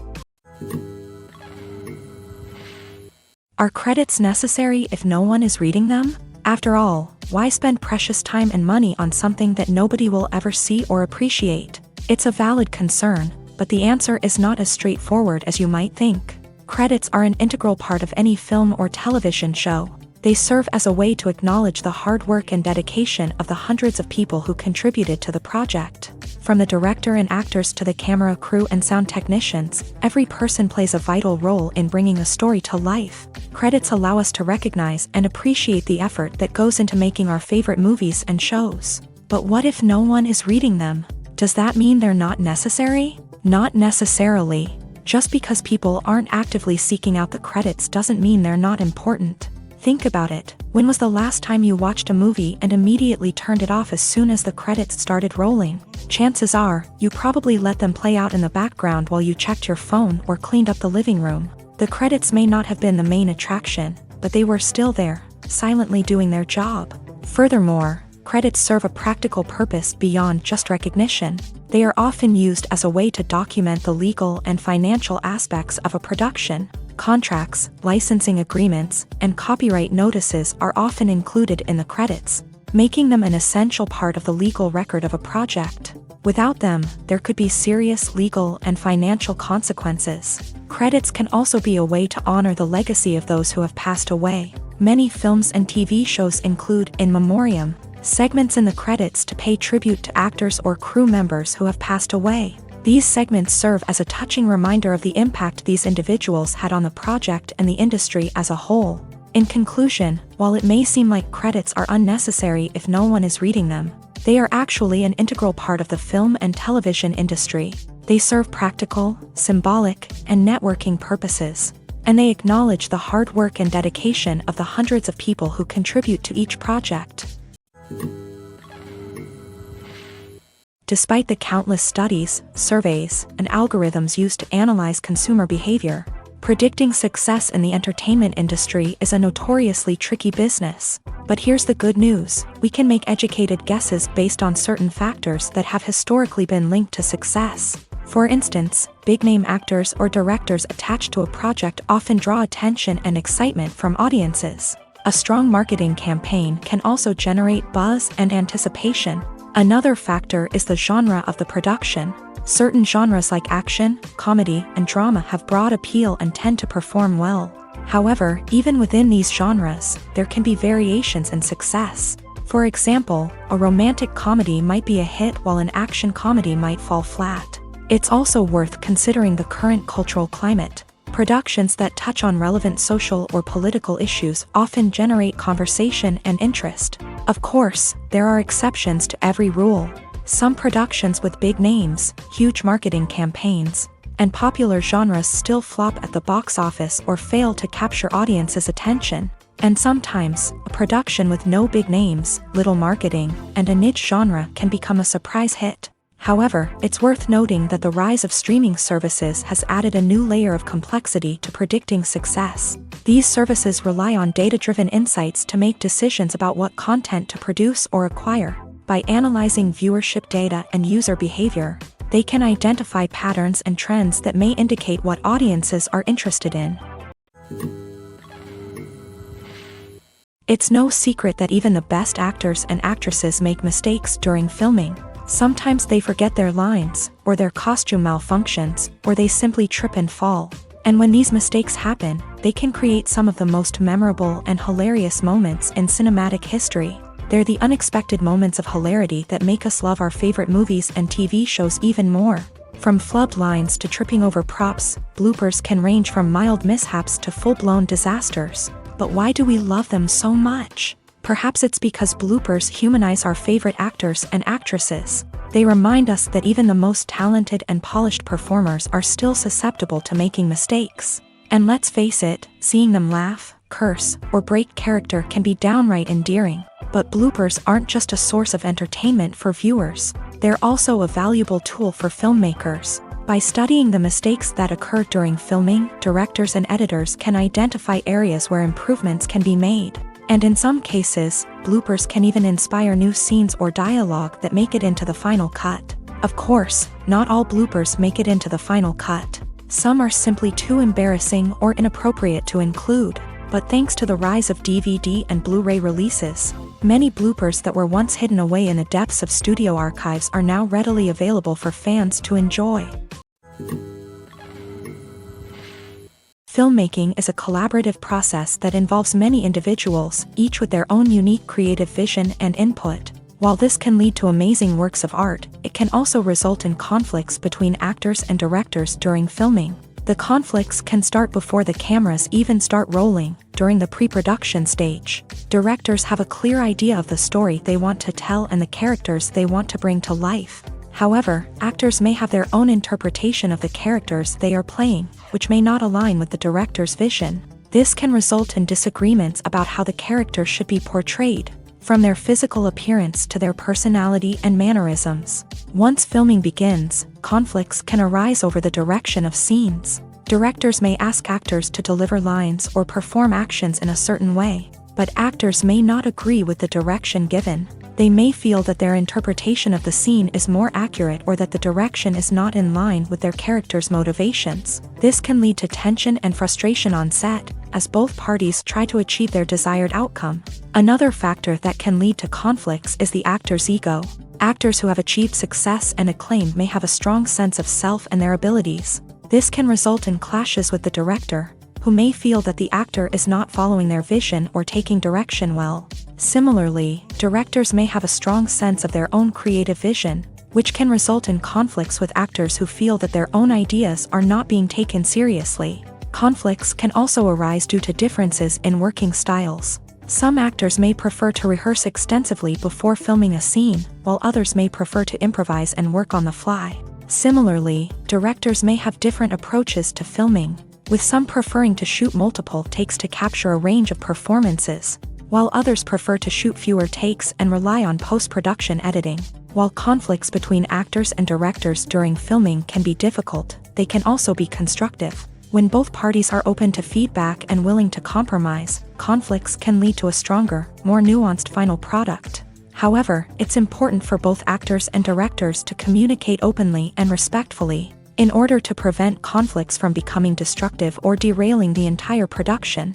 Are credits necessary if no one is reading them? After all, why spend precious time and money on something that nobody will ever see or appreciate? It's a valid concern, but the answer is not as straightforward as you might think. Credits are an integral part of any film or television show. They serve as a way to acknowledge the hard work and dedication of the hundreds of people who contributed to the project. From the director and actors to the camera crew and sound technicians, every person plays a vital role in bringing a story to life. Credits allow us to recognize and appreciate the effort that goes into making our favorite movies and shows. But what if no one is reading them? Does that mean they're not necessary? Not necessarily. Just because people aren't actively seeking out the credits doesn't mean they're not important. Think about it. When was the last time you watched a movie and immediately turned it off as soon as the credits started rolling? Chances are, you probably let them play out in the background while you checked your phone or cleaned up the living room. The credits may not have been the main attraction, but they were still there, silently doing their job. Furthermore, credits serve a practical purpose beyond just recognition. They are often used as a way to document the legal and financial aspects of a production. Contracts, licensing agreements, and copyright notices are often included in the credits, making them an essential part of the legal record of a project. Without them, there could be serious legal and financial consequences. Credits can also be a way to honor the legacy of those who have passed away. Many films and TV shows include in memoriam segments in the credits to pay tribute to actors or crew members who have passed away. These segments serve as a touching reminder of the impact these individuals had on the project and the industry as a whole. In conclusion, while it may seem like credits are unnecessary if no one is reading them, they are actually an integral part of the film and television industry. They serve practical, symbolic, and networking purposes, and they acknowledge the hard work and dedication of the hundreds of people who contribute to each project. Despite the countless studies, surveys, and algorithms used to analyze consumer behavior, predicting success in the entertainment industry is a notoriously tricky business. But here's the good news: we can make educated guesses based on certain factors that have historically been linked to success. For instance, big-name actors or directors attached to a project often draw attention and excitement from audiences. A strong marketing campaign can also generate buzz and anticipation. Another factor is the genre of the production. Certain genres like action, comedy, and drama have broad appeal and tend to perform well. However, even within these genres, there can be variations in success. For example, a romantic comedy might be a hit while an action comedy might fall flat. It's also worth considering the current cultural climate. Productions that touch on relevant social or political issues often generate conversation and interest. Of course, there are exceptions to every rule. Some productions with big names, huge marketing campaigns, and popular genres still flop at the box office or fail to capture audiences' attention. And sometimes, a production with no big names, little marketing, and a niche genre can become a surprise hit. However, it's worth noting that the rise of streaming services has added a new layer of complexity to predicting success. These services rely on data-driven insights to make decisions about what content to produce or acquire. By analyzing viewership data and user behavior, they can identify patterns and trends that may indicate what audiences are interested in. It's no secret that even the best actors and actresses make mistakes during filming. Sometimes they forget their lines, or their costume malfunctions, or they simply trip and fall. And when these mistakes happen, they can create some of the most memorable and hilarious moments in cinematic history. They're the unexpected moments of hilarity that make us love our favorite movies and TV shows even more. From flubbed lines to tripping over props, bloopers can range from mild mishaps to full-blown disasters. But why do we love them so much? Perhaps it's because bloopers humanize our favorite actors and actresses. They remind us that even the most talented and polished performers are still susceptible to making mistakes. And let's face it, seeing them laugh, curse, or break character can be downright endearing. But bloopers aren't just a source of entertainment for viewers. They're also a valuable tool for filmmakers. By studying the mistakes that occur during filming, directors and editors can identify areas where improvements can be made. And in some cases, bloopers can even inspire new scenes or dialogue that make it into the final cut. Of course, not all bloopers make it into the final cut. Some are simply too embarrassing or inappropriate to include. But thanks to the rise of DVD and Blu-ray releases, many bloopers that were once hidden away in the depths of studio archives are now readily available for fans to enjoy. Filmmaking is a collaborative process that involves many individuals, each with their own unique creative vision and input. While this can lead to amazing works of art, it can also result in conflicts between actors and directors during filming. The conflicts can start before the cameras even start rolling, during the pre-production stage. Directors have a clear idea of the story they want to tell and the characters they want to bring to life. However, actors may have their own interpretation of the characters they are playing, which may not align with the director's vision. This can result in disagreements about how the character should be portrayed, from their physical appearance to their personality and mannerisms. Once filming begins, conflicts can arise over the direction of scenes. Directors may ask actors to deliver lines or perform actions in a certain way, but actors may not agree with the direction given. They may feel that their interpretation of the scene is more accurate or that the direction is not in line with their character's motivations. This can lead to tension and frustration on set, as both parties try to achieve their desired outcome. Another factor that can lead to conflicts is the actor's ego. Actors who have achieved success and acclaim may have a strong sense of self and their abilities. This can result in clashes with the director, who may feel that the actor is not following their vision or taking direction well. Similarly, directors may have a strong sense of their own creative vision, which can result in conflicts with actors who feel that their own ideas are not being taken seriously. Conflicts can also arise due to differences in working styles. Some actors may prefer to rehearse extensively before filming a scene, while others may prefer to improvise and work on the fly. Similarly, directors may have different approaches to filming, with some preferring to shoot multiple takes to capture a range of performances, while others prefer to shoot fewer takes and rely on post-production editing. While conflicts between actors and directors during filming can be difficult, they can also be constructive. When both parties are open to feedback and willing to compromise, conflicts can lead to a stronger, more nuanced final product. However, it's important for both actors and directors to communicate openly and respectfully, in order to prevent conflicts from becoming destructive or derailing the entire production.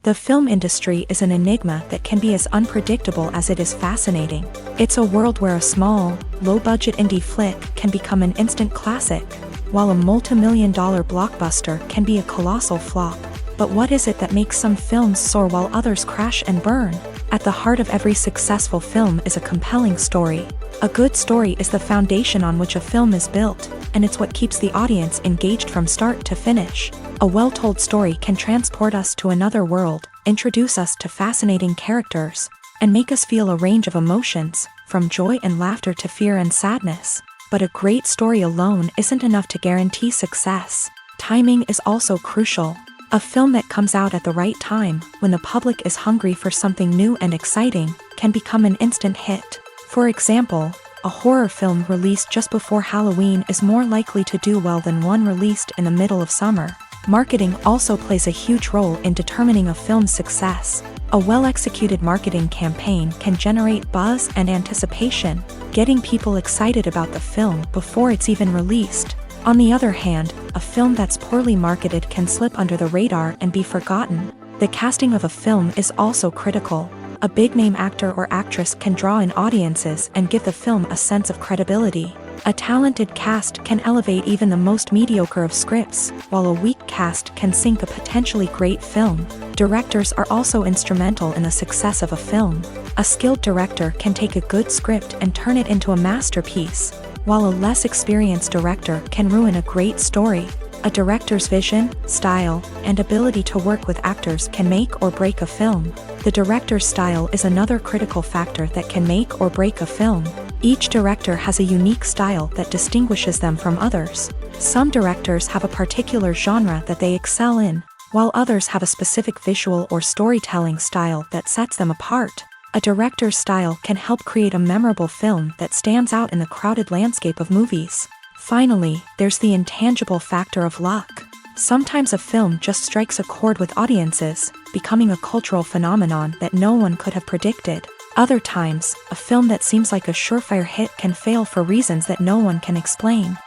The film industry is an enigma that can be as unpredictable as it is fascinating. It's a world where a small, low-budget indie flick can become an instant classic, while a multi-million-dollar blockbuster can be a colossal flop. But what is it that makes some films soar while others crash and burn? At the heart of every successful film is a compelling story. A good story is the foundation on which a film is built, and it's what keeps the audience engaged from start to finish. A well-told story can transport us to another world, introduce us to fascinating characters, and make us feel a range of emotions, from joy and laughter to fear and sadness. But a great story alone isn't enough to guarantee success. Timing is also crucial. A film that comes out at the right time, when the public is hungry for something new and exciting, can become an instant hit. For example, a horror film released just before Halloween is more likely to do well than one released in the middle of summer. Marketing also plays a huge role in determining a film's success. A well-executed marketing campaign can generate buzz and anticipation, getting people excited about the film before it's even released. On the other hand, a film that's poorly marketed can slip under the radar and be forgotten. The casting of a film is also critical. A big-name actor or actress can draw in audiences and give the film a sense of credibility. A talented cast can elevate even the most mediocre of scripts, while a weak cast can sink a potentially great film. Directors are also instrumental in the success of a film. A skilled director can take a good script and turn it into a masterpiece, while a less experienced director can ruin a great story. A director's vision, style, and ability to work with actors can make or break a film. The director's style is another critical factor that can make or break a film. Each director has a unique style that distinguishes them from others. Some directors have a particular genre that they excel in, while others have a specific visual or storytelling style that sets them apart. A director's style can help create a memorable film that stands out in the crowded landscape of movies. Finally, there's the intangible factor of luck. Sometimes a film just strikes a chord with audiences, becoming a cultural phenomenon that no one could have predicted. Other times, a film that seems like a surefire hit can fail for reasons that no one can explain.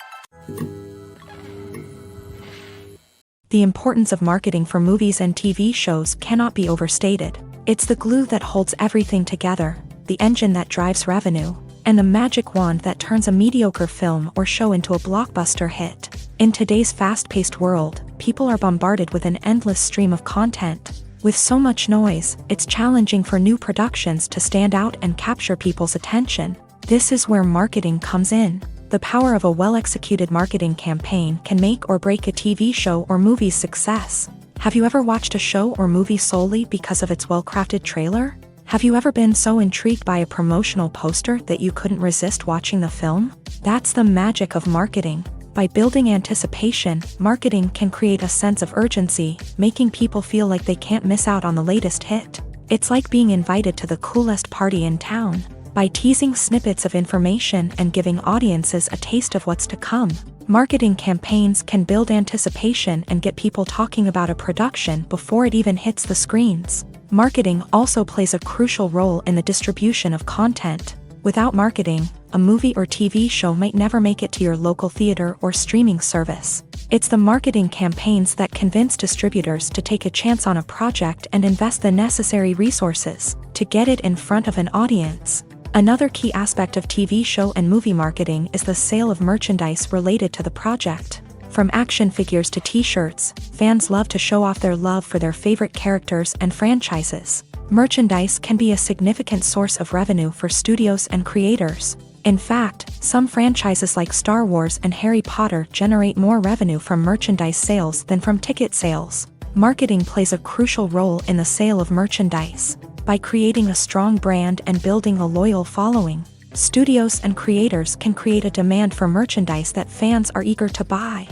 The importance of marketing for movies and TV shows cannot be overstated. It's the glue that holds everything together, the engine that drives revenue, and the magic wand that turns a mediocre film or show into a blockbuster hit. In today's fast-paced world, people are bombarded with an endless stream of content. With so much noise, it's challenging for new productions to stand out and capture people's attention. This is where marketing comes in. The power of a well-executed marketing campaign can make or break a TV show or movie's success. Have you ever watched a show or movie solely because of its well-crafted trailer? Have you ever been so intrigued by a promotional poster that you couldn't resist watching the film? That's the magic of marketing. By building anticipation, marketing can create a sense of urgency, making people feel like they can't miss out on the latest hit. It's like being invited to the coolest party in town. By teasing snippets of information and giving audiences a taste of what's to come, marketing campaigns can build anticipation and get people talking about a production before it even hits the screens. Marketing also plays a crucial role in the distribution of content. Without marketing, a movie or TV show might never make it to your local theater or streaming service. It's the marketing campaigns that convince distributors to take a chance on a project and invest the necessary resources to get it in front of an audience. Another key aspect of TV show and movie marketing is the sale of merchandise related to the project. From action figures to t-shirts, fans love to show off their love for their favorite characters and franchises. Merchandise can be a significant source of revenue for studios and creators. In fact, some franchises like Star Wars and Harry Potter generate more revenue from merchandise sales than from ticket sales. Marketing plays a crucial role in the sale of merchandise. By creating a strong brand and building a loyal following, studios and creators can create a demand for merchandise that fans are eager to buy.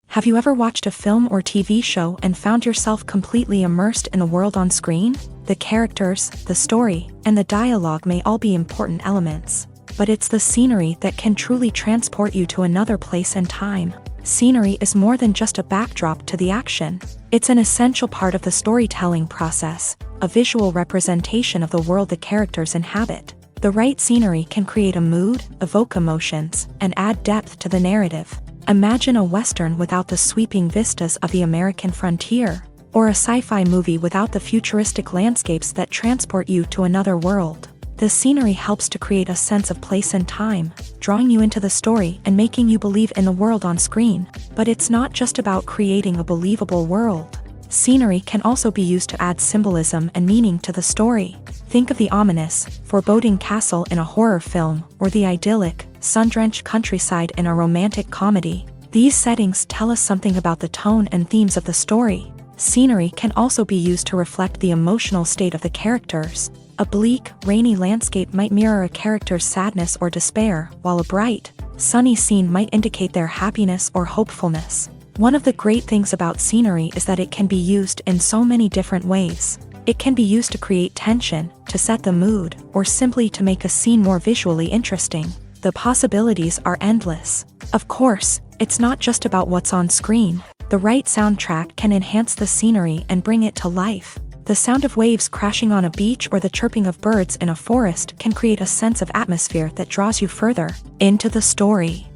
Have you ever watched a film or TV show and found yourself completely immersed in the world on screen? The characters, the story, and the dialogue may all be important elements, but it's the scenery that can truly transport you to another place and time. Scenery is more than just a backdrop to the action. It's an essential part of the storytelling process, a visual representation of the world the characters inhabit. The right scenery can create a mood, evoke emotions, and add depth to the narrative. Imagine a Western without the sweeping vistas of the American frontier, or a sci-fi movie without the futuristic landscapes that transport you to another world. The scenery helps to create a sense of place and time, drawing you into the story and making you believe in the world on screen. But it's not just about creating a believable world. Scenery can also be used to add symbolism and meaning to the story. Think of the ominous, foreboding castle in a horror film, or the idyllic, sun-drenched countryside in a romantic comedy. These settings tell us something about the tone and themes of the story. Scenery can also be used to reflect the emotional state of the characters. A bleak, rainy landscape might mirror a character's sadness or despair, while a bright, sunny scene might indicate their happiness or hopefulness. One of the great things about scenery is that it can be used in so many different ways. It can be used to create tension, to set the mood, or simply to make a scene more visually interesting. The possibilities are endless. Of course, it's not just about what's on screen. The right soundtrack can enhance the scenery and bring it to life. The sound of waves crashing on a beach or the chirping of birds in a forest can create a sense of atmosphere that draws you further into the story.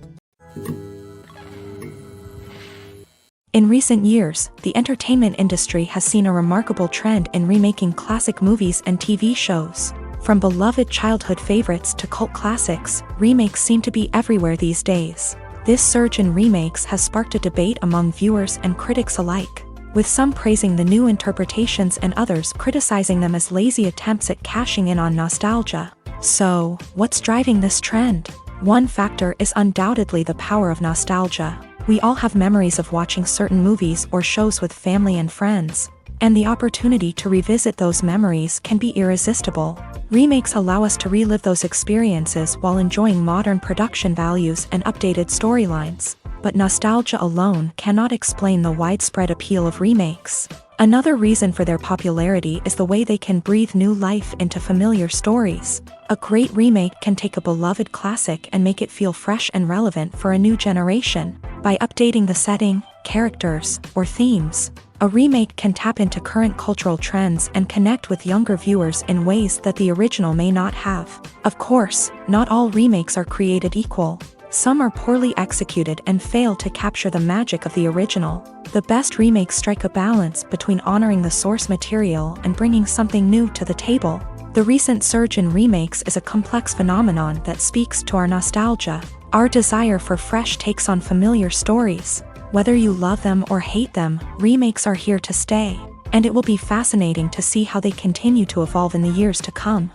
In recent years, the entertainment industry has seen a remarkable trend in remaking classic movies and TV shows. From beloved childhood favorites to cult classics, remakes seem to be everywhere these days. This surge in remakes has sparked a debate among viewers and critics alike, with some praising the new interpretations and others criticizing them as lazy attempts at cashing in on nostalgia. So, what's driving this trend? One factor is undoubtedly the power of nostalgia. We all have memories of watching certain movies or shows with family and friends, and the opportunity to revisit those memories can be irresistible. Remakes allow us to relive those experiences while enjoying modern production values and updated storylines. But nostalgia alone cannot explain the widespread appeal of remakes. Another reason for their popularity is the way they can breathe new life into familiar stories. A great remake can take a beloved classic and make it feel fresh and relevant for a new generation. By updating the setting, characters, or themes, a remake can tap into current cultural trends and connect with younger viewers in ways that the original may not have. Of course, not all remakes are created equal. Some are poorly executed and fail to capture the magic of the original. The best remakes strike a balance between honoring the source material and bringing something new to the table. The recent surge in remakes is a complex phenomenon that speaks to our nostalgia, our desire for fresh takes on familiar stories. Whether you love them or hate them, remakes are here to stay, and it will be fascinating to see how they continue to evolve in the years to come.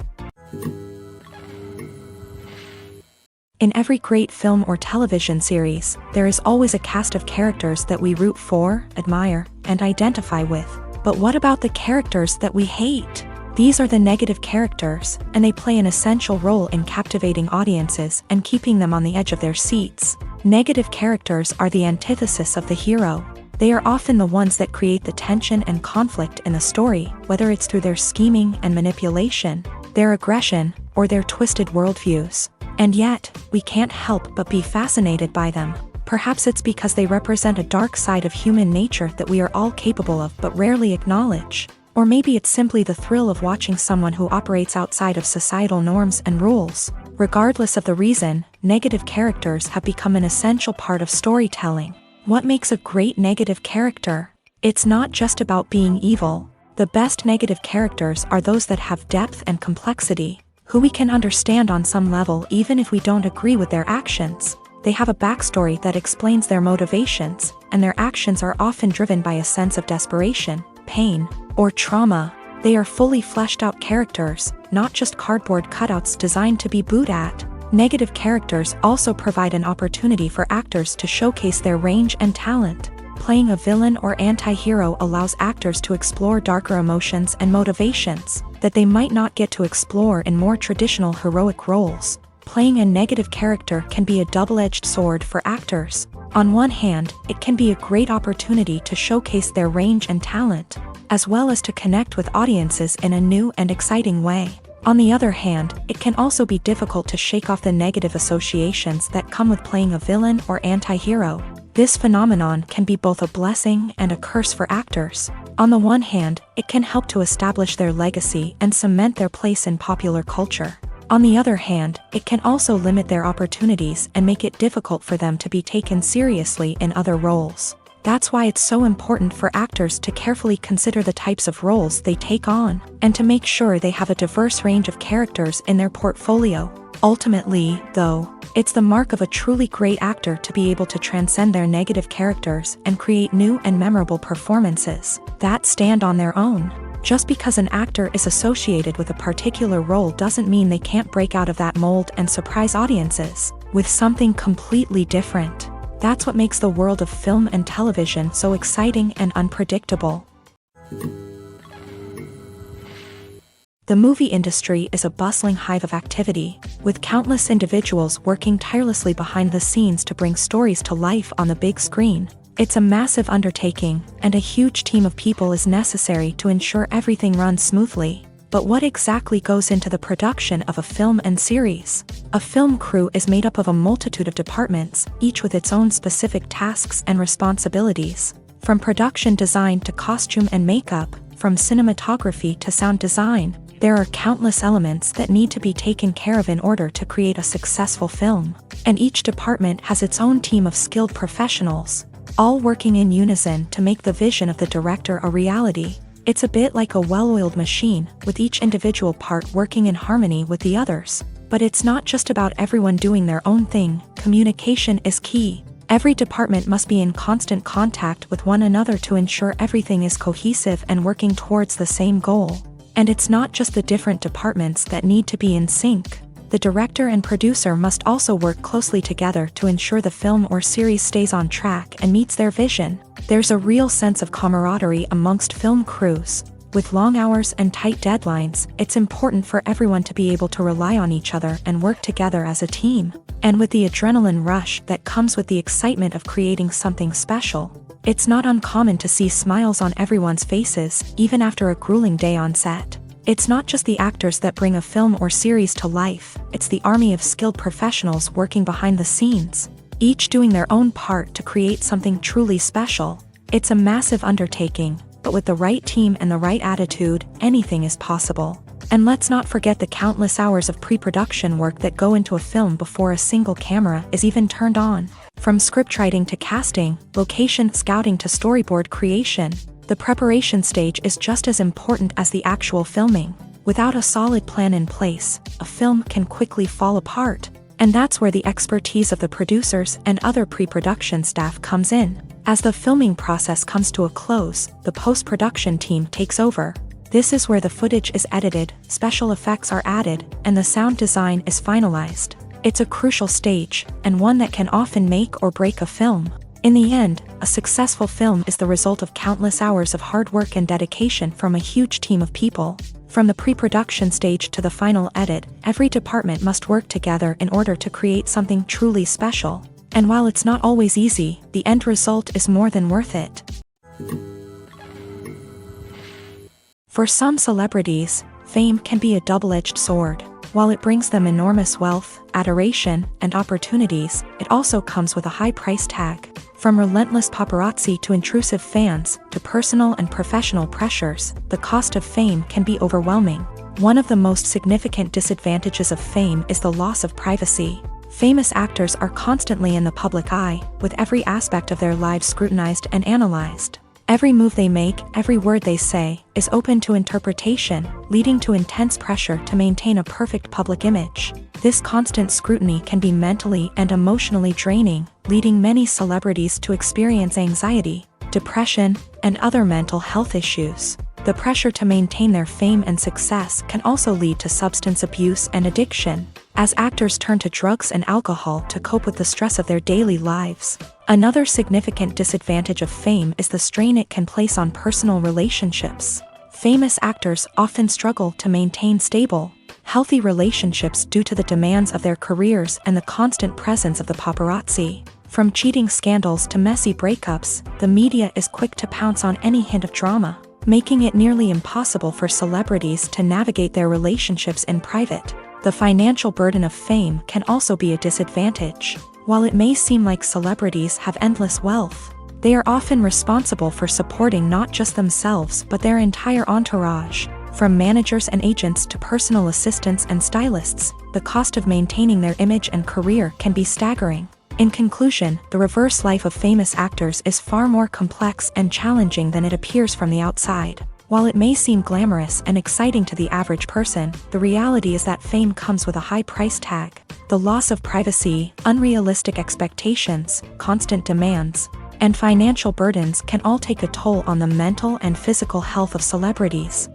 In every great film or television series, there is always a cast of characters that we root for, admire, and identify with. But what about the characters that we hate? These are the negative characters, and they play an essential role in captivating audiences and keeping them on the edge of their seats. Negative characters are the antithesis of the hero. They are often the ones that create the tension and conflict in the story, whether it's through their scheming and manipulation, their aggression, or their twisted worldviews. And yet, we can't help but be fascinated by them. Perhaps it's because they represent a dark side of human nature that we are all capable of but rarely acknowledge. Or maybe it's simply the thrill of watching someone who operates outside of societal norms and rules. Regardless of the reason, negative characters have become an essential part of storytelling. What makes a great negative character? It's not just about being evil. The best negative characters are those that have depth and complexity, who we can understand on some level even if we don't agree with their actions. They have a backstory that explains their motivations, and their actions are often driven by a sense of desperation, pain, or trauma. They are fully fleshed out characters, not just cardboard cutouts designed to be booed at. Negative characters also provide an opportunity for actors to showcase their range and talent. Playing a villain or anti-hero allows actors to explore darker emotions and motivations that they might not get to explore in more traditional heroic roles. Playing a negative character can be a double-edged sword for actors. On one hand, it can be a great opportunity to showcase their range and talent, as well as to connect with audiences in a new and exciting way. On the other hand, it can also be difficult to shake off the negative associations that come with playing a villain or anti-hero. This phenomenon can be both a blessing and a curse for actors. On the one hand, it can help to establish their legacy and cement their place in popular culture. On the other hand, it can also limit their opportunities and make it difficult for them to be taken seriously in other roles. That's why it's so important for actors to carefully consider the types of roles they take on, and to make sure they have a diverse range of characters in their portfolio. Ultimately, though, it's the mark of a truly great actor to be able to transcend their negative characters and create new and memorable performances that stand on their own. Just because an actor is associated with a particular role doesn't mean they can't break out of that mold and surprise audiences with something completely different. That's what makes the world of film and television so exciting and unpredictable. The movie industry is a bustling hive of activity, with countless individuals working tirelessly behind the scenes to bring stories to life on the big screen. It's a massive undertaking, and a huge team of people is necessary to ensure everything runs smoothly. But what exactly goes into the production of a film and series? A film crew is made up of a multitude of departments, each with its own specific tasks and responsibilities. From production design to costume and makeup, from cinematography to sound design, there are countless elements that need to be taken care of in order to create a successful film. And each department has its own team of skilled professionals, all working in unison to make the vision of the director a reality. It's a bit like a well-oiled machine, with each individual part working in harmony with the others. But it's not just about everyone doing their own thing. Communication is key. Every department must be in constant contact with one another to ensure everything is cohesive and working towards the same goal. And it's not just the different departments that need to be in sync. The director and producer must also work closely together to ensure the film or series stays on track and meets their vision. There's a real sense of camaraderie amongst film crews. With long hours and tight deadlines, it's important for everyone to be able to rely on each other and work together as a team. And with the adrenaline rush that comes with the excitement of creating something special, it's not uncommon to see smiles on everyone's faces, even after a grueling day on set. It's not just the actors that bring a film or series to life, it's the army of skilled professionals working behind the scenes, each doing their own part to create something truly special. It's a massive undertaking, but with the right team and the right attitude, anything is possible. And let's not forget the countless hours of pre-production work that go into a film before a single camera is even turned on. From scriptwriting to casting, location scouting to storyboard creation, the preparation stage is just as important as the actual filming. Without a solid plan in place, a film can quickly fall apart. And that's where the expertise of the producers and other pre-production staff comes in. As the filming process comes to a close, the post-production team takes over. This is where the footage is edited, special effects are added, and the sound design is finalized. It's a crucial stage, and one that can often make or break a film. In the end, a successful film is the result of countless hours of hard work and dedication from a huge team of people. From the pre-production stage to the final edit, every department must work together in order to create something truly special. And while it's not always easy, the end result is more than worth it. For some celebrities, fame can be a double-edged sword. While it brings them enormous wealth, adoration, and opportunities, it also comes with a high price tag. From relentless paparazzi to intrusive fans, to personal and professional pressures, the cost of fame can be overwhelming. One of the most significant disadvantages of fame is the loss of privacy. Famous actors are constantly in the public eye, with every aspect of their lives scrutinized and analyzed. Every move they make, every word they say, is open to interpretation, leading to intense pressure to maintain a perfect public image. This constant scrutiny can be mentally and emotionally draining, leading many celebrities to experience anxiety, depression, and other mental health issues. The pressure to maintain their fame and success can also lead to substance abuse and addiction, as actors turn to drugs and alcohol to cope with the stress of their daily lives. Another significant disadvantage of fame is the strain it can place on personal relationships. Famous actors often struggle to maintain stable, healthy relationships due to the demands of their careers and the constant presence of the paparazzi. From cheating scandals to messy breakups, the media is quick to pounce on any hint of drama, making it nearly impossible for celebrities to navigate their relationships in private. The financial burden of fame can also be a disadvantage. While it may seem like celebrities have endless wealth, they are often responsible for supporting not just themselves but their entire entourage. From managers and agents to personal assistants and stylists, the cost of maintaining their image and career can be staggering. In conclusion, the reverse life of famous actors is far more complex and challenging than it appears from the outside. While it may seem glamorous and exciting to the average person, the reality is that fame comes with a high price tag. The loss of privacy, unrealistic expectations, constant demands, and financial burdens can all take a toll on the mental and physical health of celebrities.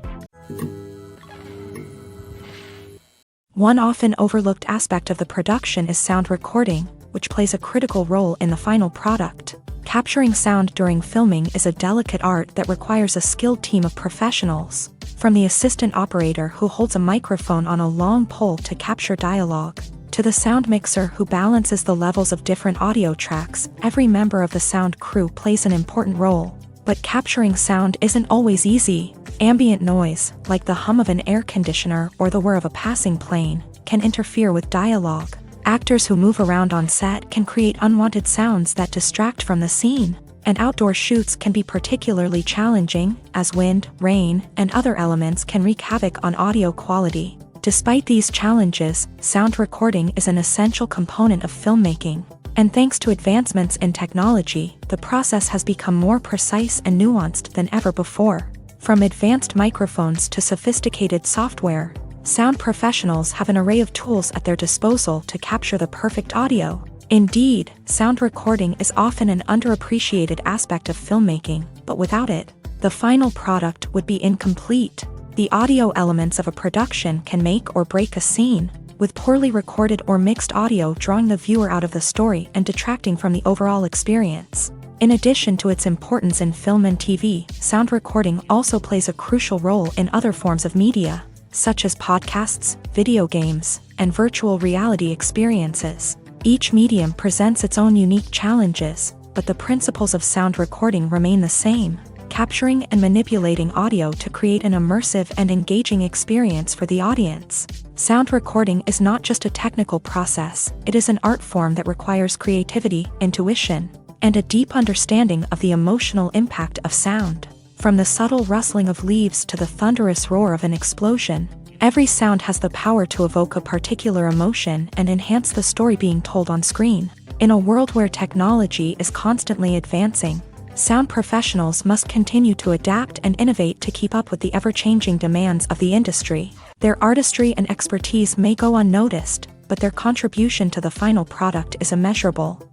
One often overlooked aspect of the production is sound recording, which plays a critical role in the final product. Capturing sound during filming is a delicate art that requires a skilled team of professionals, from the assistant operator who holds a microphone on a long pole to capture dialogue, to the sound mixer who balances the levels of different audio tracks. Every member of the sound crew plays an important role. But capturing sound isn't always easy. Ambient noise, like the hum of an air conditioner or the whir of a passing plane, can interfere with dialogue. Actors who move around on set can create unwanted sounds that distract from the scene. And outdoor shoots can be particularly challenging, as wind, rain, and other elements can wreak havoc on audio quality. Despite these challenges, sound recording is an essential component of filmmaking. And thanks to advancements in technology, the process has become more precise and nuanced than ever before. From advanced microphones to sophisticated software, sound professionals have an array of tools at their disposal to capture the perfect audio. Indeed, sound recording is often an underappreciated aspect of filmmaking, but without it, the final product would be incomplete. The audio elements of a production can make or break a scene, with poorly recorded or mixed audio drawing the viewer out of the story and detracting from the overall experience. In addition to its importance in film and TV, sound recording also plays a crucial role in other forms of media, such as podcasts, video games, and virtual reality experiences. Each medium presents its own unique challenges, but the principles of sound recording remain the same: capturing and manipulating audio to create an immersive and engaging experience for the audience. Sound recording is not just a technical process, it is an art form that requires creativity, intuition, and a deep understanding of the emotional impact of sound. From the subtle rustling of leaves to the thunderous roar of an explosion, every sound has the power to evoke a particular emotion and enhance the story being told on screen. In a world where technology is constantly advancing, sound professionals must continue to adapt and innovate to keep up with the ever-changing demands of the industry. Their artistry and expertise may go unnoticed, but their contribution to the final product is immeasurable.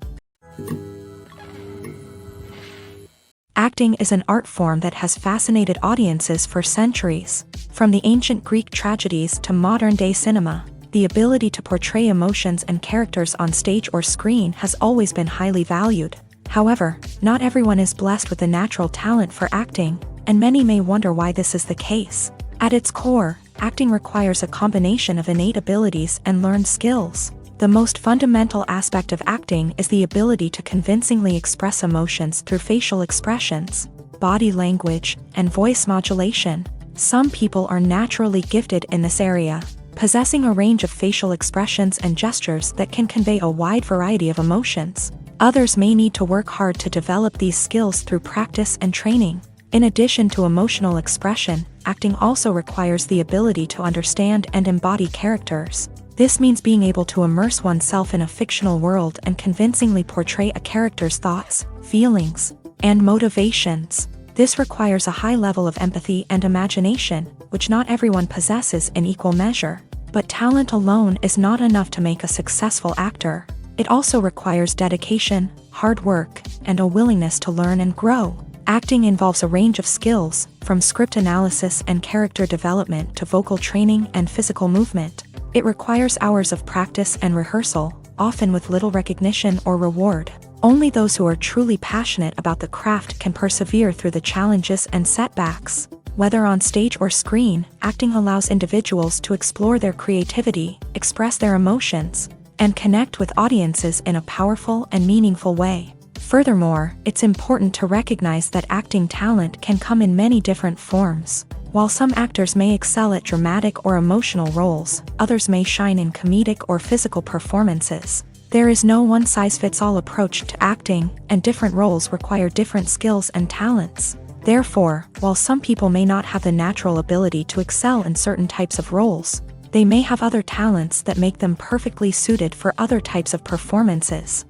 Acting is an art form that has fascinated audiences for centuries. From the ancient Greek tragedies to modern-day cinema, the ability to portray emotions and characters on stage or screen has always been highly valued. However, not everyone is blessed with a natural talent for acting, and many may wonder why this is the case. At its core, acting requires a combination of innate abilities and learned skills. The most fundamental aspect of acting is the ability to convincingly express emotions through facial expressions, body language, and voice modulation. Some people are naturally gifted in this area, possessing a range of facial expressions and gestures that can convey a wide variety of emotions. Others may need to work hard to develop these skills through practice and training. In addition to emotional expression, acting also requires the ability to understand and embody characters. This means being able to immerse oneself in a fictional world and convincingly portray a character's thoughts, feelings, and motivations. This requires a high level of empathy and imagination, which not everyone possesses in equal measure. But talent alone is not enough to make a successful actor. It also requires dedication, hard work, and a willingness to learn and grow. Acting involves a range of skills, from script analysis and character development to vocal training and physical movement. It requires hours of practice and rehearsal, often with little recognition or reward. Only those who are truly passionate about the craft can persevere through the challenges and setbacks. Whether on stage or screen, acting allows individuals to explore their creativity, express their emotions, and connect with audiences in a powerful and meaningful way. Furthermore, it's important to recognize that acting talent can come in many different forms. While some actors may excel at dramatic or emotional roles, others may shine in comedic or physical performances. There is no one-size-fits-all approach to acting, and different roles require different skills and talents. Therefore, while some people may not have the natural ability to excel in certain types of roles, they may have other talents that make them perfectly suited for other types of performances.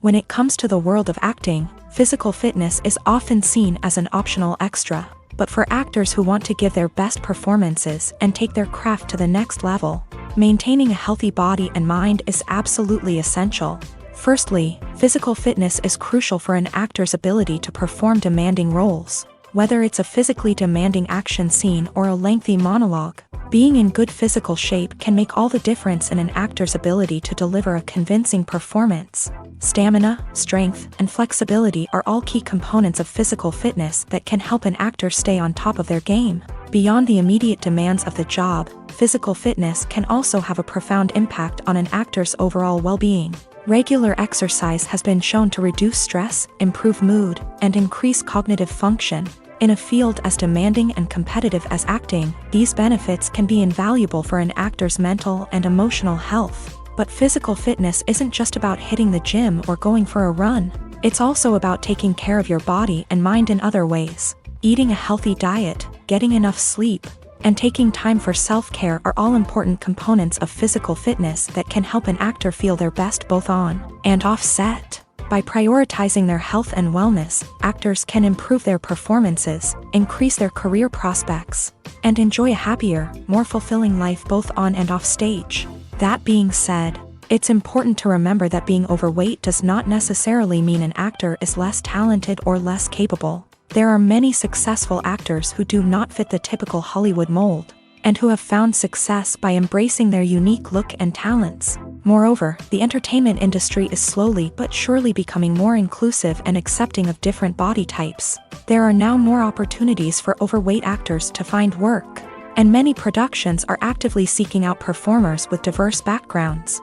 When it comes to the world of acting, physical fitness is often seen as an optional extra. But for actors who want to give their best performances and take their craft to the next level, maintaining a healthy body and mind is absolutely essential. Firstly, physical fitness is crucial for an actor's ability to perform demanding roles. Whether it's a physically demanding action scene or a lengthy monologue, Being in good physical shape can make all the difference in an actor's ability to deliver a convincing performance. Stamina, strength, and flexibility are all key components of physical fitness that can help an actor stay on top of their game. Beyond the immediate demands of the job, physical fitness can also have a profound impact on an actor's overall well-being. Regular exercise has been shown to reduce stress, improve mood, and increase cognitive function. In a field as demanding and competitive as acting, these benefits can be invaluable for an actor's mental and emotional health. But physical fitness isn't just about hitting the gym or going for a run. It's also about taking care of your body and mind in other ways. Eating a healthy diet, getting enough sleep, and taking time for self-care are all important components of physical fitness that can help an actor feel their best both on and off set. By prioritizing their health and wellness, actors can improve their performances, increase their career prospects, and enjoy a happier, more fulfilling life both on and off stage. That being said, it's important to remember that being overweight does not necessarily mean an actor is less talented or less capable. There are many successful actors who do not fit the typical Hollywood mold, and who have found success by embracing their unique look and talents. Moreover, the entertainment industry is slowly but surely becoming more inclusive and accepting of different body types. There are now more opportunities for overweight actors to find work, and many productions are actively seeking out performers with diverse backgrounds.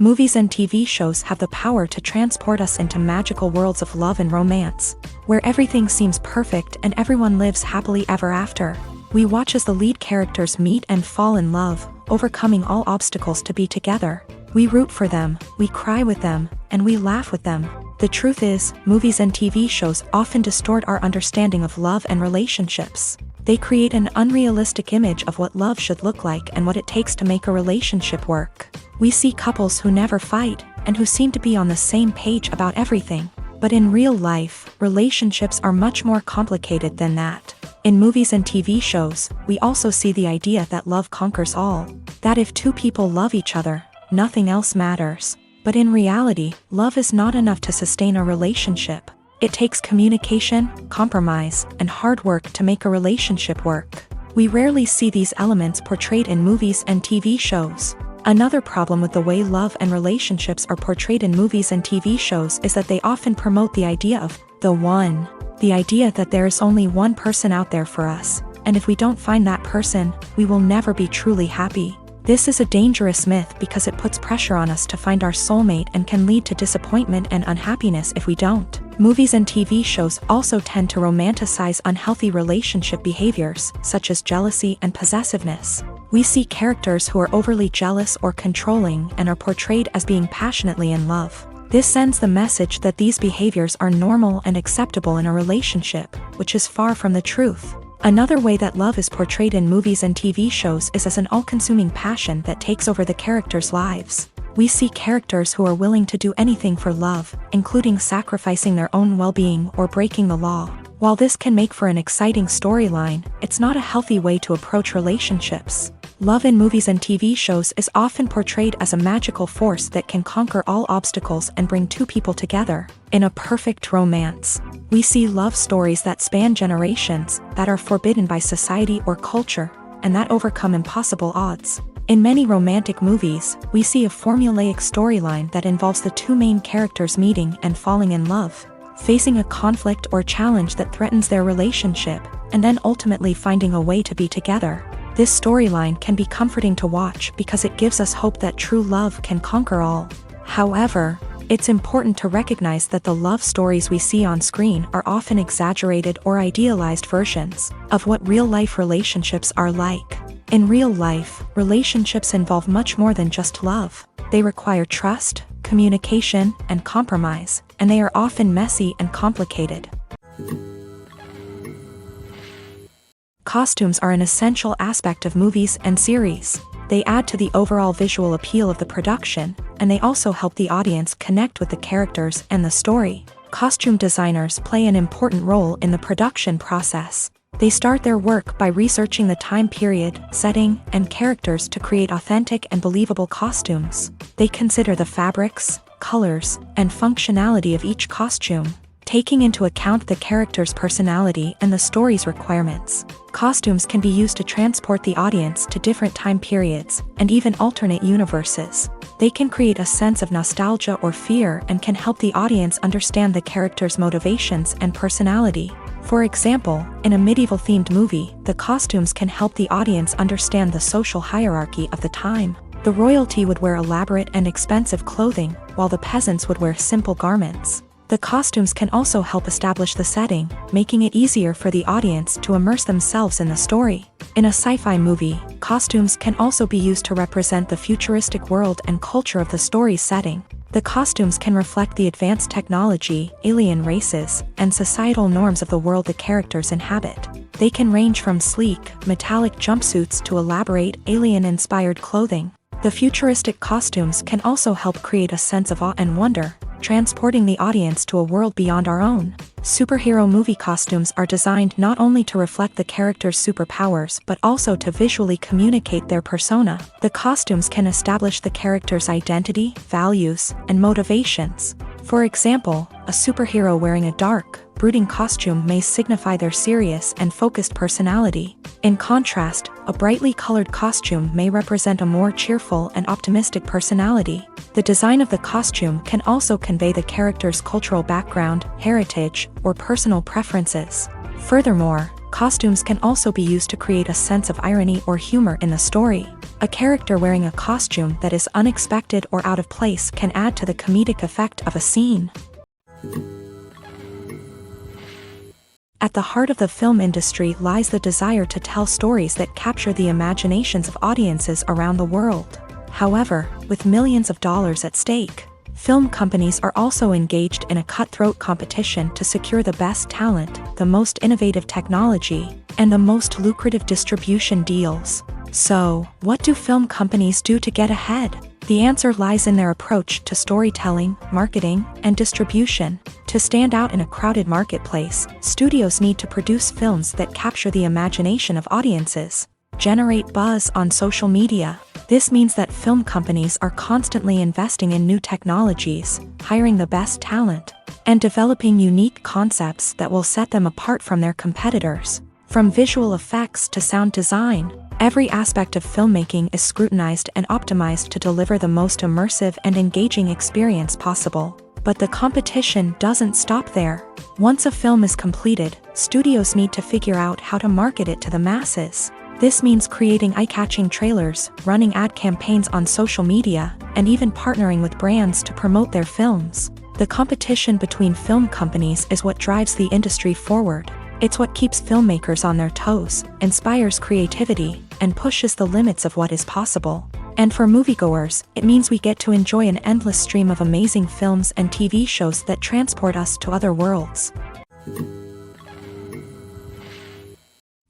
Movies and TV shows have the power to transport us into magical worlds of love and romance, where everything seems perfect and everyone lives happily ever after. We watch as the lead characters meet and fall in love, overcoming all obstacles to be together. We root for them, we cry with them, and we laugh with them. The truth is, movies and TV shows often distort our understanding of love and relationships. They create an unrealistic image of what love should look like and what it takes to make a relationship work. We see couples who never fight, and who seem to be on the same page about everything. But in real life, relationships are much more complicated than that. In movies and TV shows, we also see the idea that love conquers all. That if two people love each other, nothing else matters. But in reality, love is not enough to sustain a relationship. It takes communication, compromise, and hard work to make a relationship work. We rarely see these elements portrayed in movies and TV shows. Another problem with the way love and relationships are portrayed in movies and TV shows is that they often promote the idea of the one. The idea that there is only one person out there for us, and if we don't find that person, we will never be truly happy. This is a dangerous myth because it puts pressure on us to find our soulmate and can lead to disappointment and unhappiness if we don't. Movies and TV shows also tend to romanticize unhealthy relationship behaviors, such as jealousy and possessiveness. We see characters who are overly jealous or controlling and are portrayed as being passionately in love. This sends the message that these behaviors are normal and acceptable in a relationship, which is far from the truth. Another way that love is portrayed in movies and TV shows is as an all-consuming passion that takes over the characters' lives. We see characters who are willing to do anything for love, including sacrificing their own well-being or breaking the law. While this can make for an exciting storyline, it's not a healthy way to approach relationships. Love in movies and TV shows is often portrayed as a magical force that can conquer all obstacles and bring two people together in a perfect romance. We see love stories that span generations, that are forbidden by society or culture, and that overcome impossible odds. In many romantic movies, we see a formulaic storyline that involves the two main characters meeting and falling in love, facing a conflict or challenge that threatens their relationship, and then ultimately finding a way to be together. This storyline can be comforting to watch because it gives us hope that true love can conquer all. However, it's important to recognize that the love stories we see on screen are often exaggerated or idealized versions of what real-life relationships are like. In real life, relationships involve much more than just love. They require trust, communication, and compromise, and they are often messy and complicated. Costumes are an essential aspect of movies and series. They add to the overall visual appeal of the production, and they also help the audience connect with the characters and the story. Costume designers play an important role in the production process. They start their work by researching the time period, setting, and characters to create authentic and believable costumes. They consider the fabrics, colors, and functionality of each costume. taking into account the character's personality and the story's requirements. Costumes can be used to transport the audience to different time periods, and even alternate universes. They can create a sense of nostalgia or fear and can help the audience understand the character's motivations and personality. For example, in a medieval-themed movie, the costumes can help the audience understand the social hierarchy of the time. The royalty would wear elaborate and expensive clothing, while the peasants would wear simple garments. The costumes can also help establish the setting, making it easier for the audience to immerse themselves in the story. In a sci-fi movie, costumes can also be used to represent the futuristic world and culture of the story's setting. The costumes can reflect the advanced technology, alien races, and societal norms of the world the characters inhabit. They can range from sleek, metallic jumpsuits to elaborate, alien-inspired clothing. The futuristic costumes can also help create a sense of awe and wonder, transporting the audience to a world beyond our own. Superhero movie costumes are designed not only to reflect the character's superpowers but also to visually communicate their persona. The costumes can establish the character's identity, values, and motivations. For example, a superhero wearing a dark, brooding costume may signify their serious and focused personality. In contrast, a brightly colored costume may represent a more cheerful and optimistic personality. The design of the costume can also convey the character's cultural background, heritage, or personal preferences. Furthermore, costumes can also be used to create a sense of irony or humor in the story. A character wearing a costume that is unexpected or out of place can add to the comedic effect of a scene. At the heart of the film industry lies the desire to tell stories that capture the imaginations of audiences around the world. However, with millions of dollars at stake, film companies are also engaged in a cutthroat competition to secure the best talent, the most innovative technology, and the most lucrative distribution deals. So, what do film companies do to get ahead? The answer lies in their approach to storytelling, marketing, and distribution. To stand out in a crowded marketplace, studios need to produce films that capture the imagination of audiences, generate buzz on social media. This means that film companies are constantly investing in new technologies, hiring the best talent, and developing unique concepts that will set them apart from their competitors. From visual effects to sound design, every aspect of filmmaking is scrutinized and optimized to deliver the most immersive and engaging experience possible. But the competition doesn't stop there. Once a film is completed, studios need to figure out how to market it to the masses. This means creating eye-catching trailers, running ad campaigns on social media, and even partnering with brands to promote their films. The competition between film companies is what drives the industry forward. It's what keeps filmmakers on their toes, inspires creativity, and pushes the limits of what is possible. And for moviegoers, it means we get to enjoy an endless stream of amazing films and TV shows that transport us to other worlds.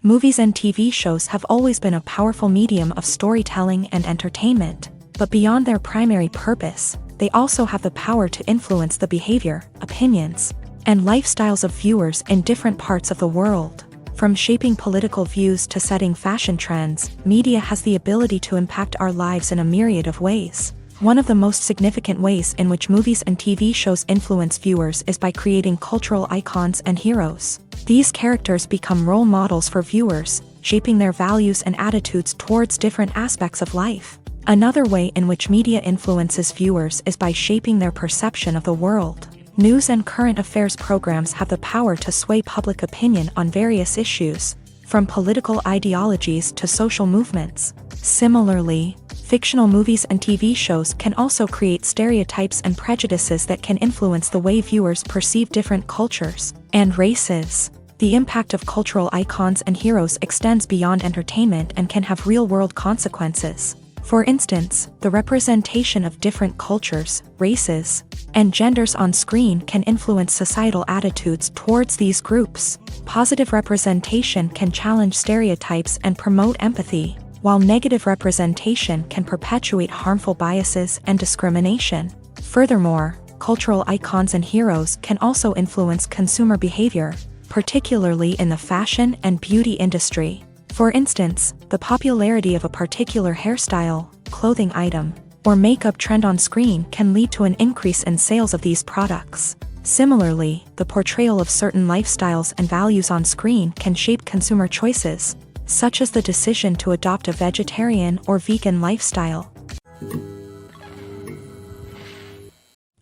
Movies and TV shows have always been a powerful medium of storytelling and entertainment, but beyond their primary purpose, they also have the power to influence the behavior, opinions, and lifestyles of viewers in different parts of the world. From shaping political views to setting fashion trends, media has the ability to impact our lives in a myriad of ways. One of the most significant ways in which movies and TV shows influence viewers is by creating cultural icons and heroes. These characters become role models for viewers, shaping their values and attitudes towards different aspects of life. Another way in which media influences viewers is by shaping their perception of the world. News and current affairs programs have the power to sway public opinion on various issues, from political ideologies to social movements. Similarly, fictional movies and TV shows can also create stereotypes and prejudices that can influence the way viewers perceive different cultures and races. The impact of cultural icons and heroes extends beyond entertainment and can have real-world consequences. For instance, the representation of different cultures, races, and genders on screen can influence societal attitudes towards these groups. Positive representation can challenge stereotypes and promote empathy, while negative representation can perpetuate harmful biases and discrimination. Furthermore, cultural icons and heroes can also influence consumer behavior, particularly in the fashion and beauty industry. For instance, the popularity of a particular hairstyle, clothing item, or makeup trend on screen can lead to an increase in sales of these products. Similarly, the portrayal of certain lifestyles and values on screen can shape consumer choices, such as the decision to adopt a vegetarian or vegan lifestyle.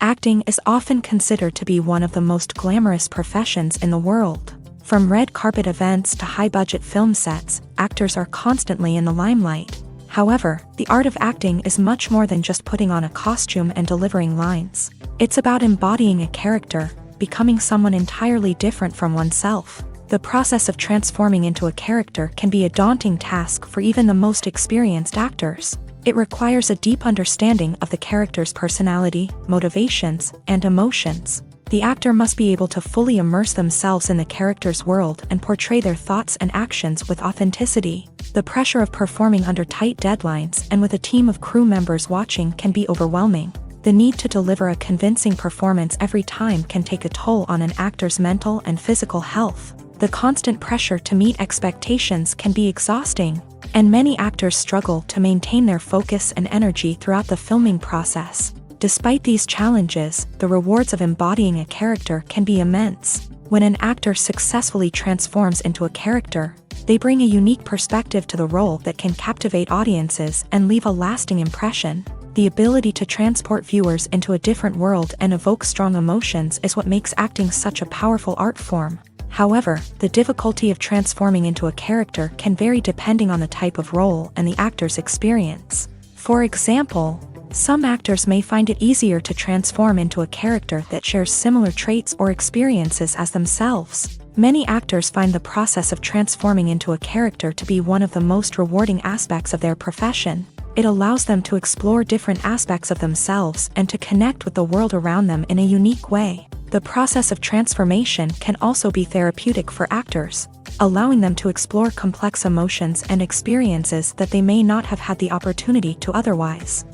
Acting is often considered to be one of the most glamorous professions in the world. From red carpet events to high-budget film sets, actors are constantly in the limelight. However, the art of acting is much more than just putting on a costume and delivering lines. It's about embodying a character, becoming someone entirely different from oneself. The process of transforming into a character can be a daunting task for even the most experienced actors. It requires a deep understanding of the character's personality, motivations, and emotions. The actor must be able to fully immerse themselves in the character's world and portray their thoughts and actions with authenticity. The pressure of performing under tight deadlines and with a team of crew members watching can be overwhelming. The need to deliver a convincing performance every time can take a toll on an actor's mental and physical health. The constant pressure to meet expectations can be exhausting, and many actors struggle to maintain their focus and energy throughout the filming process. Despite these challenges, the rewards of embodying a character can be immense. When an actor successfully transforms into a character, they bring a unique perspective to the role that can captivate audiences and leave a lasting impression. The ability to transport viewers into a different world and evoke strong emotions is what makes acting such a powerful art form. However, the difficulty of transforming into a character can vary depending on the type of role and the actor's experience. For example, some actors may find it easier to transform into a character that shares similar traits or experiences as themselves. Many actors find the process of transforming into a character to be one of the most rewarding aspects of their profession. It allows them to explore different aspects of themselves and to connect with the world around them in a unique way. The process of transformation can also be therapeutic for actors, allowing them to explore complex emotions and experiences that they may not have had the opportunity to otherwise.